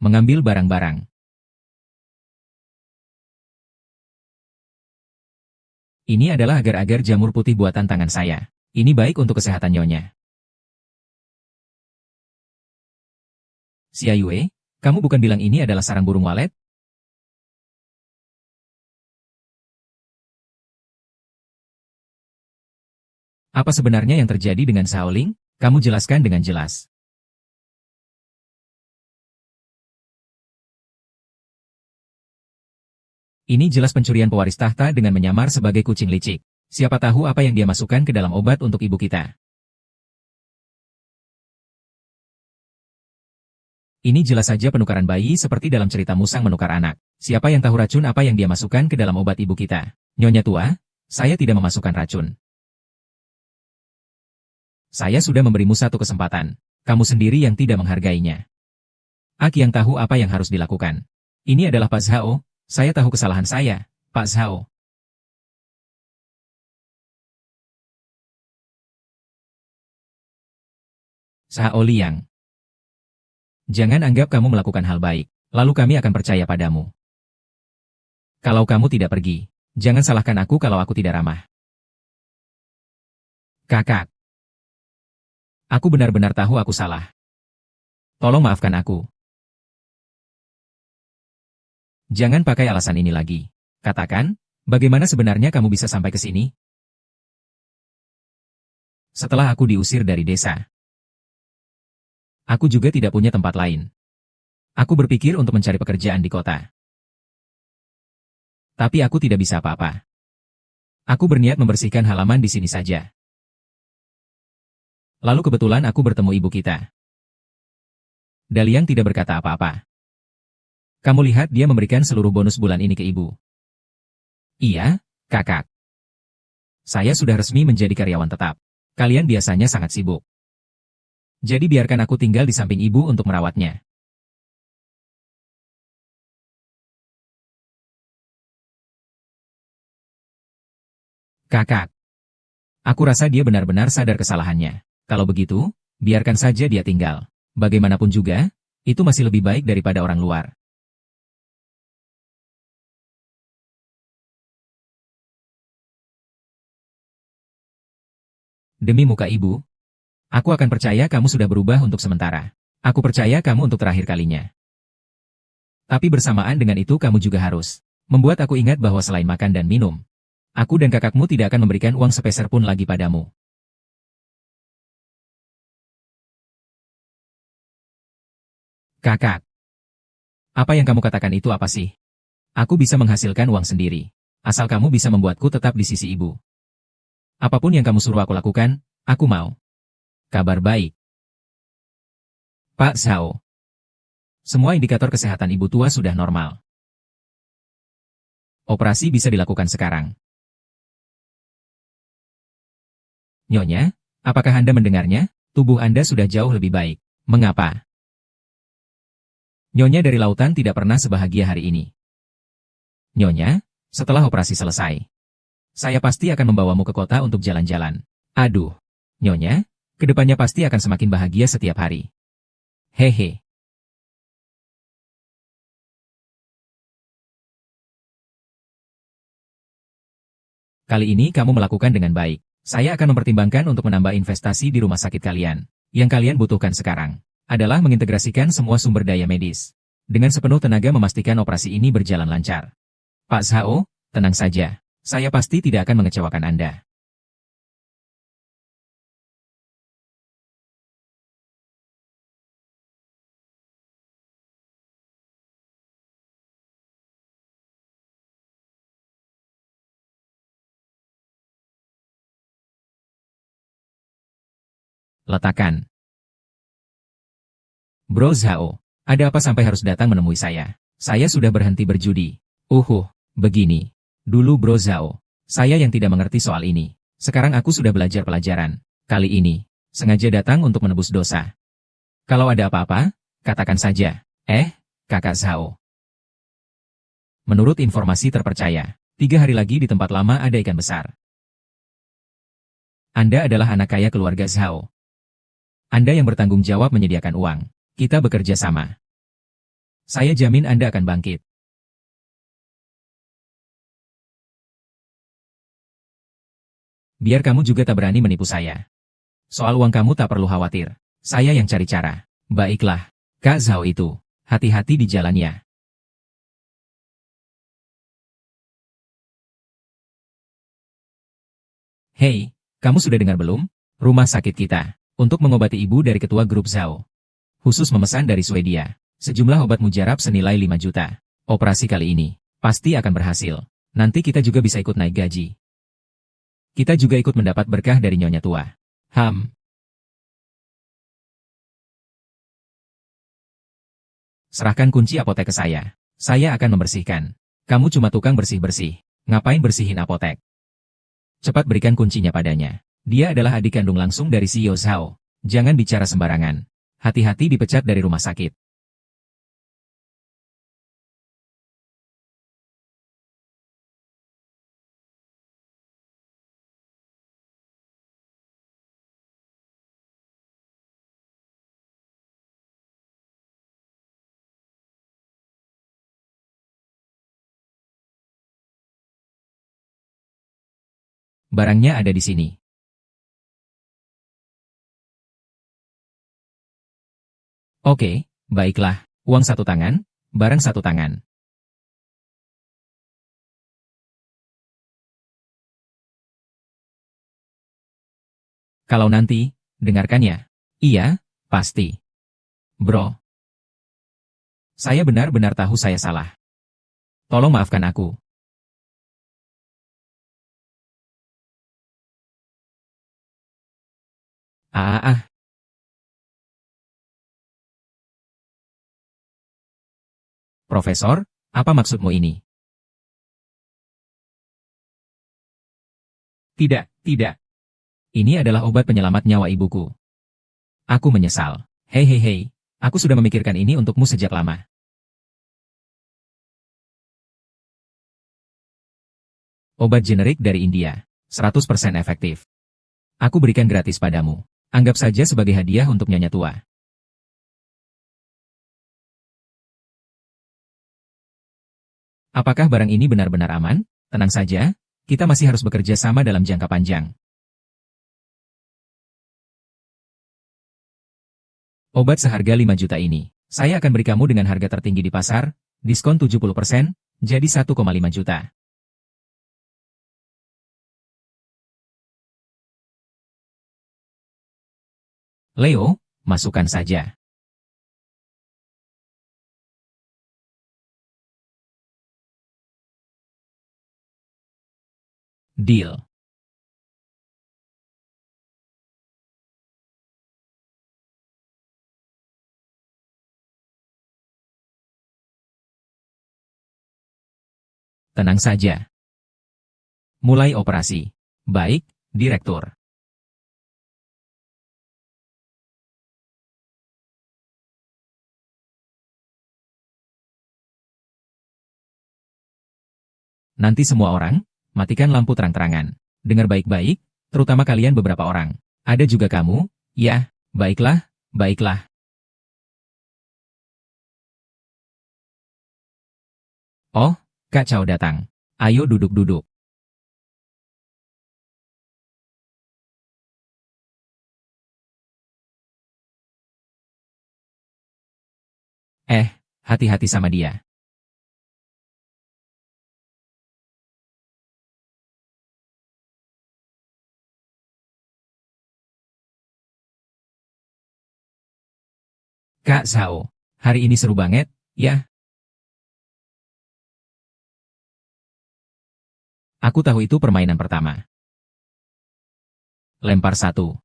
Mengambil barang-barang. Ini adalah agar-agar jamur putih buatan tangan saya. Ini baik untuk kesehatan nyonya. Xia Yue, kamu bukan bilang ini adalah sarang burung walet? Apa sebenarnya yang terjadi dengan Shaoling? Kamu jelaskan dengan jelas. Ini jelas pencurian pewaris tahta dengan menyamar sebagai kucing licik. Siapa tahu apa yang dia masukkan ke dalam obat untuk ibu kita. Ini jelas saja penukaran bayi seperti dalam cerita musang menukar anak. Siapa yang tahu racun apa yang dia masukkan ke dalam obat ibu kita? Nyonya tua, saya tidak memasukkan racun. Saya sudah memberimu satu kesempatan. Kamu sendiri yang tidak menghargainya. Aku yang tahu apa yang harus dilakukan. Ini adalah Pak Zhao. Saya tahu kesalahan saya, Pak Zhao. Zhao Liang. Jangan anggap kamu melakukan hal baik, lalu kami akan percaya padamu. Kalau kamu tidak pergi, jangan salahkan aku kalau aku tidak ramah. Kakak. Aku benar-benar tahu aku salah. Tolong maafkan aku. Jangan pakai alasan ini lagi. Katakan, bagaimana sebenarnya kamu bisa sampai ke sini? Setelah aku diusir dari desa. Aku juga tidak punya tempat lain. Aku berpikir untuk mencari pekerjaan di kota. Tapi aku tidak bisa apa-apa. Aku berniat membersihkan halaman di sini saja. Lalu kebetulan aku bertemu ibu kita. Daliang tidak berkata apa-apa. Kamu lihat dia memberikan seluruh bonus bulan ini ke ibu. Iya, kakak. Saya sudah resmi menjadi karyawan tetap. Kalian biasanya sangat sibuk. Jadi biarkan aku tinggal di samping ibu untuk merawatnya. Kakak. Aku rasa dia benar-benar sadar kesalahannya. Kalau begitu, biarkan saja dia tinggal. Bagaimanapun juga, itu masih lebih baik daripada orang luar. Demi muka ibu, aku akan percaya kamu sudah berubah untuk sementara. Aku percaya kamu untuk terakhir kalinya. Tapi bersamaan dengan itu kamu juga harus membuat aku ingat bahwa selain makan dan minum, aku dan kakakmu tidak akan memberikan uang sepeser pun lagi padamu. Kakak, apa yang kamu katakan itu apa sih? Aku bisa menghasilkan uang sendiri, asal kamu bisa membuatku tetap di sisi ibu. Apapun yang kamu suruh aku lakukan, aku mau. Kabar baik. Pak Zhao. Semua indikator kesehatan ibu tua sudah normal. Operasi bisa dilakukan sekarang. Nyonya, apakah Anda mendengarnya? Tubuh Anda sudah jauh lebih baik. Mengapa? Nyonya dari lautan tidak pernah sebahagia hari ini. Nyonya, setelah operasi selesai, saya pasti akan membawamu ke kota untuk jalan-jalan. Aduh, Nyonya, kedepannya pasti akan semakin bahagia setiap hari. Hehe. Kali ini kamu melakukan dengan baik. Saya akan mempertimbangkan untuk menambah investasi di rumah sakit kalian. Yang kalian butuhkan sekarang adalah mengintegrasikan semua sumber daya medis. Dengan sepenuh tenaga memastikan operasi ini berjalan lancar. Pak Zhao, tenang saja. Saya pasti tidak akan mengecewakan Anda. Letakkan. Bro Zhao, ada apa sampai harus datang menemui saya? Saya sudah berhenti berjudi. Begini. Dulu Bro Zhao, saya yang tidak mengerti soal ini. Sekarang aku sudah belajar pelajaran. Kali ini, sengaja datang untuk menebus dosa. Kalau ada apa-apa, katakan saja. Kakak Zhao. Menurut informasi terpercaya, 3 hari lagi di tempat lama ada ikan besar. Anda adalah anak kaya keluarga Zhao. Anda yang bertanggung jawab menyediakan uang. Kita bekerja sama. Saya jamin Anda akan bangkit. Biar kamu juga tak berani menipu saya. Soal uang kamu tak perlu khawatir. Saya yang cari cara. Baiklah, Kak Zhao itu. Hati-hati di jalannya. Hei, kamu sudah dengar belum? Rumah sakit kita. Untuk mengobati ibu dari ketua grup Zhao. Khusus memesan dari Swedia. Sejumlah obat mujarab senilai 5 juta. Operasi kali ini pasti akan berhasil. Nanti kita juga bisa ikut naik gaji. Kita juga ikut mendapat berkah dari nyonya tua. Serahkan kunci apotek ke saya. Saya akan membersihkan. Kamu cuma tukang bersih-bersih. Ngapain bersihin apotek? Cepat berikan kuncinya padanya. Dia adalah adik kandung langsung dari CEO Zhao. Jangan bicara sembarangan. Hati-hati dipecat dari rumah sakit. Barangnya ada di sini. Oke, baiklah. Uang satu tangan, barang satu tangan. Kalau nanti, dengarkan ya. Iya, pasti. Bro, saya benar-benar tahu saya salah. Tolong maafkan aku. Ah, ah, ah. Profesor, apa maksudmu ini? Tidak, tidak. Ini adalah obat penyelamat nyawa ibuku. Aku menyesal. Hei hei hei, aku sudah memikirkan ini untukmu sejak lama. Obat generik dari India, 100% efektif. Aku berikan gratis padamu. Anggap saja sebagai hadiah untuk nyonya tua. Apakah barang ini benar-benar aman? Tenang saja, kita masih harus bekerja sama dalam jangka panjang. Obat seharga 5 juta ini, saya akan beri kamu dengan harga tertinggi di pasar, diskon 70%, jadi 1,5 juta. Leo, masukkan saja. Deal. Tenang saja. Mulai operasi. Baik, Direktur. Nanti semua orang, matikan lampu terang-terangan. Dengar baik-baik, terutama kalian beberapa orang. Ada juga kamu, ya, baiklah, baiklah. Oh, Kak Chao datang. Ayo duduk-duduk. Hati-hati sama dia. Kak Zhao, hari ini seru banget, ya? Aku tahu itu permainan pertama. Lempar satu.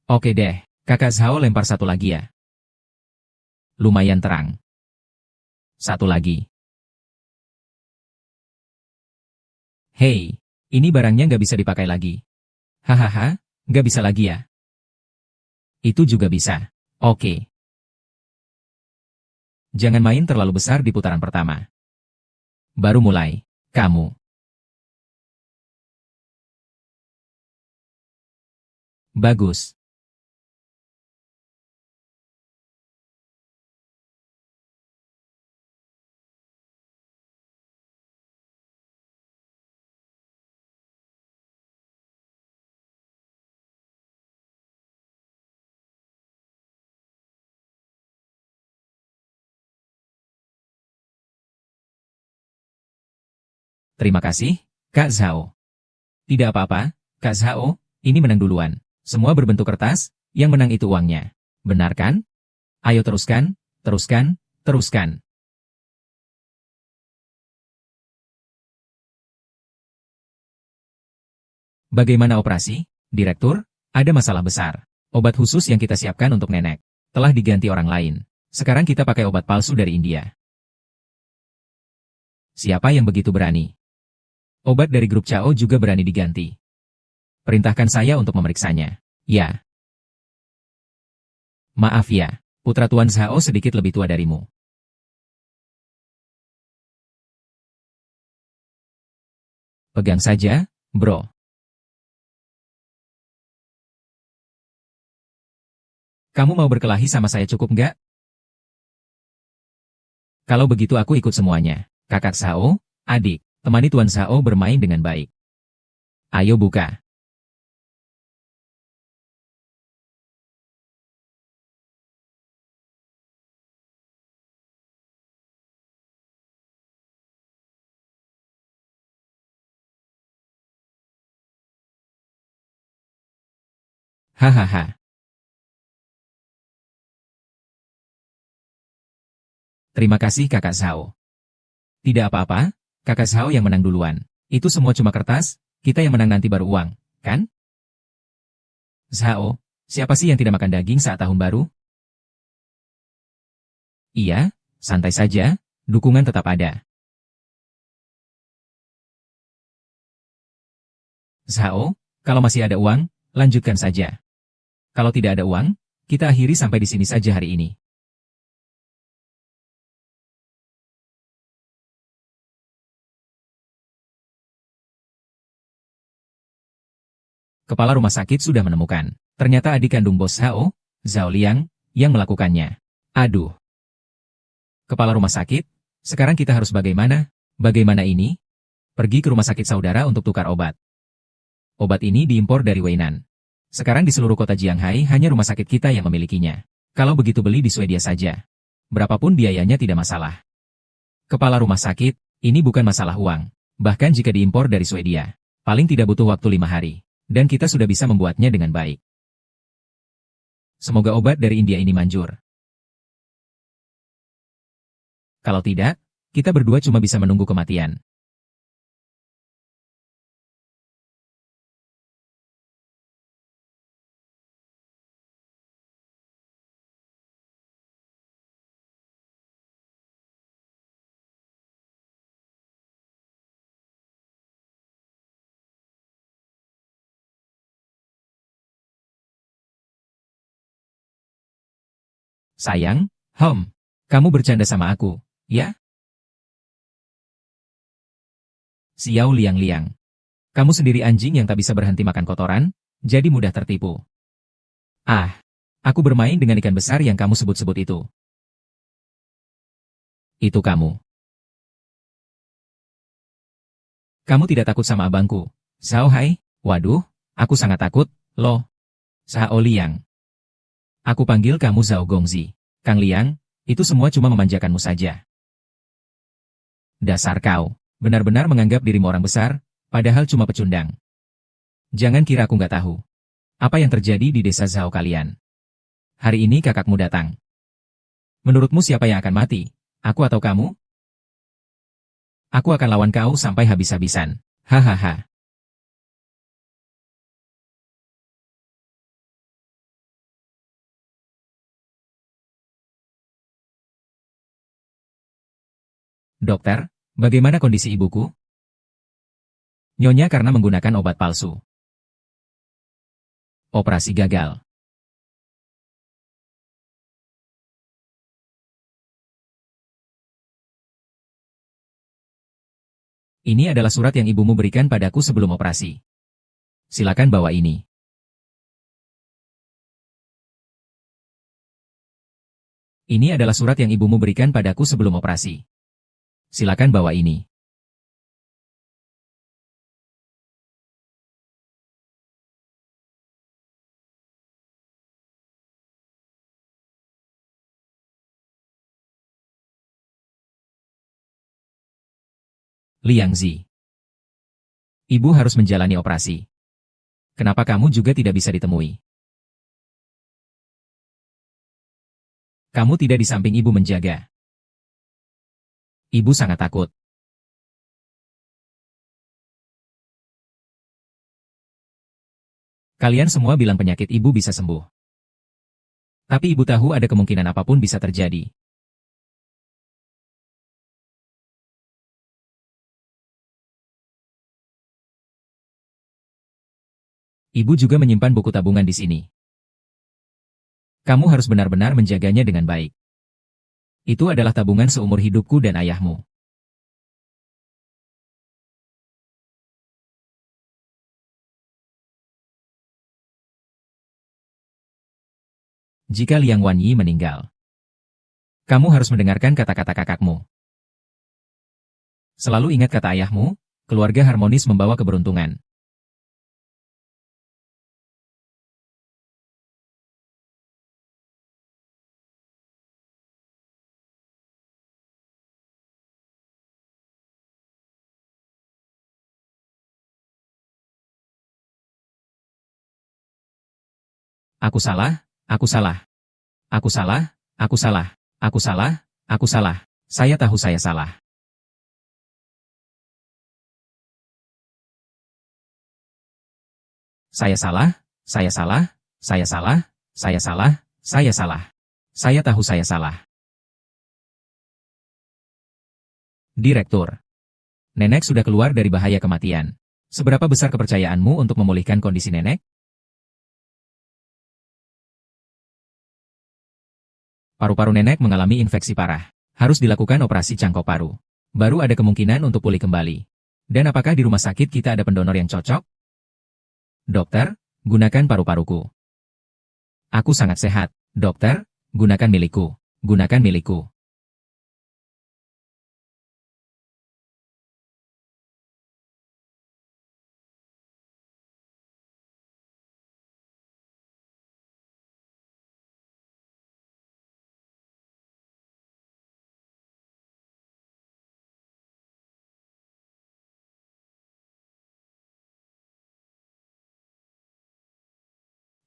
Oke deh, Kakak Zhao lempar satu lagi ya. Lumayan terang. Satu lagi. Hei, ini barangnya nggak bisa dipakai lagi. Hahaha, nggak bisa lagi ya? Itu juga bisa. Oke. Jangan main terlalu besar di putaran pertama. Baru mulai. Kamu. Bagus. Terima kasih, Kak Zhao. Tidak apa-apa, Kak Zhao, ini menang duluan. Semua berbentuk kertas, yang menang itu uangnya. Benar kan? Ayo teruskan, teruskan, teruskan. Bagaimana operasi, Direktur? Ada masalah besar. Obat khusus yang kita siapkan untuk nenek telah diganti orang lain. Sekarang kita pakai obat palsu dari India. Siapa yang begitu berani? Obat dari grup Chao juga berani diganti. Perintahkan saya untuk memeriksanya. Ya. Maaf ya, putra Tuan Zhao sedikit lebih tua darimu. Pegang saja, bro. Kamu mau berkelahi sama saya cukup nggak? Kalau begitu aku ikut semuanya. Kakak Zhao, adik, temani Tuan Zhao bermain dengan baik. Ayo buka. Hahaha. Terima kasih Kakak Zhao. Tidak apa-apa, Kakak Zhao yang menang duluan. Itu semua cuma kertas, kita yang menang nanti baru uang, kan? Zhao, siapa sih yang tidak makan daging saat tahun baru? Iya, santai saja, dukungan tetap ada. Zhao, kalau masih ada uang, lanjutkan saja. Kalau tidak ada uang, kita akhiri sampai di sini saja hari ini. Kepala rumah sakit sudah menemukan. Ternyata adik kandung bos Zhao, Zhao Liang, yang melakukannya. Aduh. Kepala rumah sakit, sekarang kita harus bagaimana? Bagaimana ini? Pergi ke rumah sakit saudara untuk tukar obat. Obat ini diimpor dari Weinan. Sekarang di seluruh kota Jianghai hanya rumah sakit kita yang memilikinya. Kalau begitu beli di Swedia saja. Berapapun biayanya tidak masalah. Kepala rumah sakit, ini bukan masalah uang. Bahkan jika diimpor dari Swedia, paling tidak butuh waktu 5 hari. Dan kita sudah bisa membuatnya dengan baik. Semoga obat dari India ini manjur. Kalau tidak, kita berdua cuma bisa menunggu kematian. Sayang, kamu bercanda sama aku, ya? Xiao Liang-Liang. Kamu sendiri anjing yang tak bisa berhenti makan kotoran, jadi mudah tertipu. Ah, aku bermain dengan ikan besar yang kamu sebut-sebut itu. Itu kamu. Kamu tidak takut sama abangku. Zhao Hai, waduh, aku sangat takut, loh. Zhao Liang. Aku panggil kamu Zhao Gongzi. Kang Liang, itu semua cuma memanjakanmu saja. Dasar kau, benar-benar menganggap dirimu orang besar, padahal cuma pecundang. Jangan kira aku nggak tahu. Apa yang terjadi di desa Zhao kalian? Hari ini kakakmu datang. Menurutmu siapa yang akan mati? Aku atau kamu? Aku akan lawan kau sampai habis-habisan. Hahaha. Dokter, bagaimana kondisi ibuku? Nyonya karena menggunakan obat palsu. Operasi gagal. Ini adalah surat yang ibumu berikan padaku sebelum operasi. Silakan bawa ini. Ini adalah surat yang ibumu berikan padaku sebelum operasi. Silakan bawa ini. Liang Zi. Ibu harus menjalani operasi. Kenapa kamu juga tidak bisa ditemui? Kamu tidak di samping ibu menjaga. Ibu sangat takut. Kalian semua bilang penyakit ibu bisa sembuh. Tapi ibu tahu ada kemungkinan apapun bisa terjadi. Ibu juga menyimpan buku tabungan di sini. Kamu harus benar-benar menjaganya dengan baik. Itu adalah tabungan seumur hidupku dan ayahmu. Jika Liang Wanyi meninggal, kamu harus mendengarkan kata-kata kakakmu. Selalu ingat kata ayahmu, keluarga harmonis membawa keberuntungan. Aku salah, aku salah. Aku salah, aku salah. Aku salah, aku salah. Saya tahu saya salah. Saya salah, saya salah, saya salah, saya salah, saya salah. Saya tahu saya salah. Direktur. Nenek sudah keluar dari bahaya kematian. Seberapa besar kepercayaanmu untuk memulihkan kondisi nenek? Paru-paru nenek mengalami infeksi parah. Harus dilakukan operasi cangkok paru. Baru ada kemungkinan untuk pulih kembali. Dan apakah di rumah sakit kita ada pendonor yang cocok? Dokter, gunakan paru-paruku. Aku sangat sehat. Dokter, gunakan milikku. Gunakan milikku.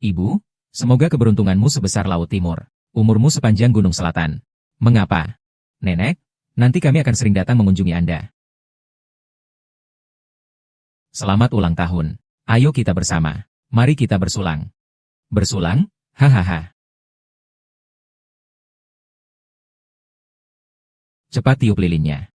Ibu, semoga keberuntunganmu sebesar Laut Timur. Umurmu sepanjang Gunung Selatan. Mengapa? Nenek, nanti kami akan sering datang mengunjungi Anda. Selamat ulang tahun. Ayo kita bersama. Mari kita bersulang. Bersulang? Hahaha. Cepat tiup lilinnya.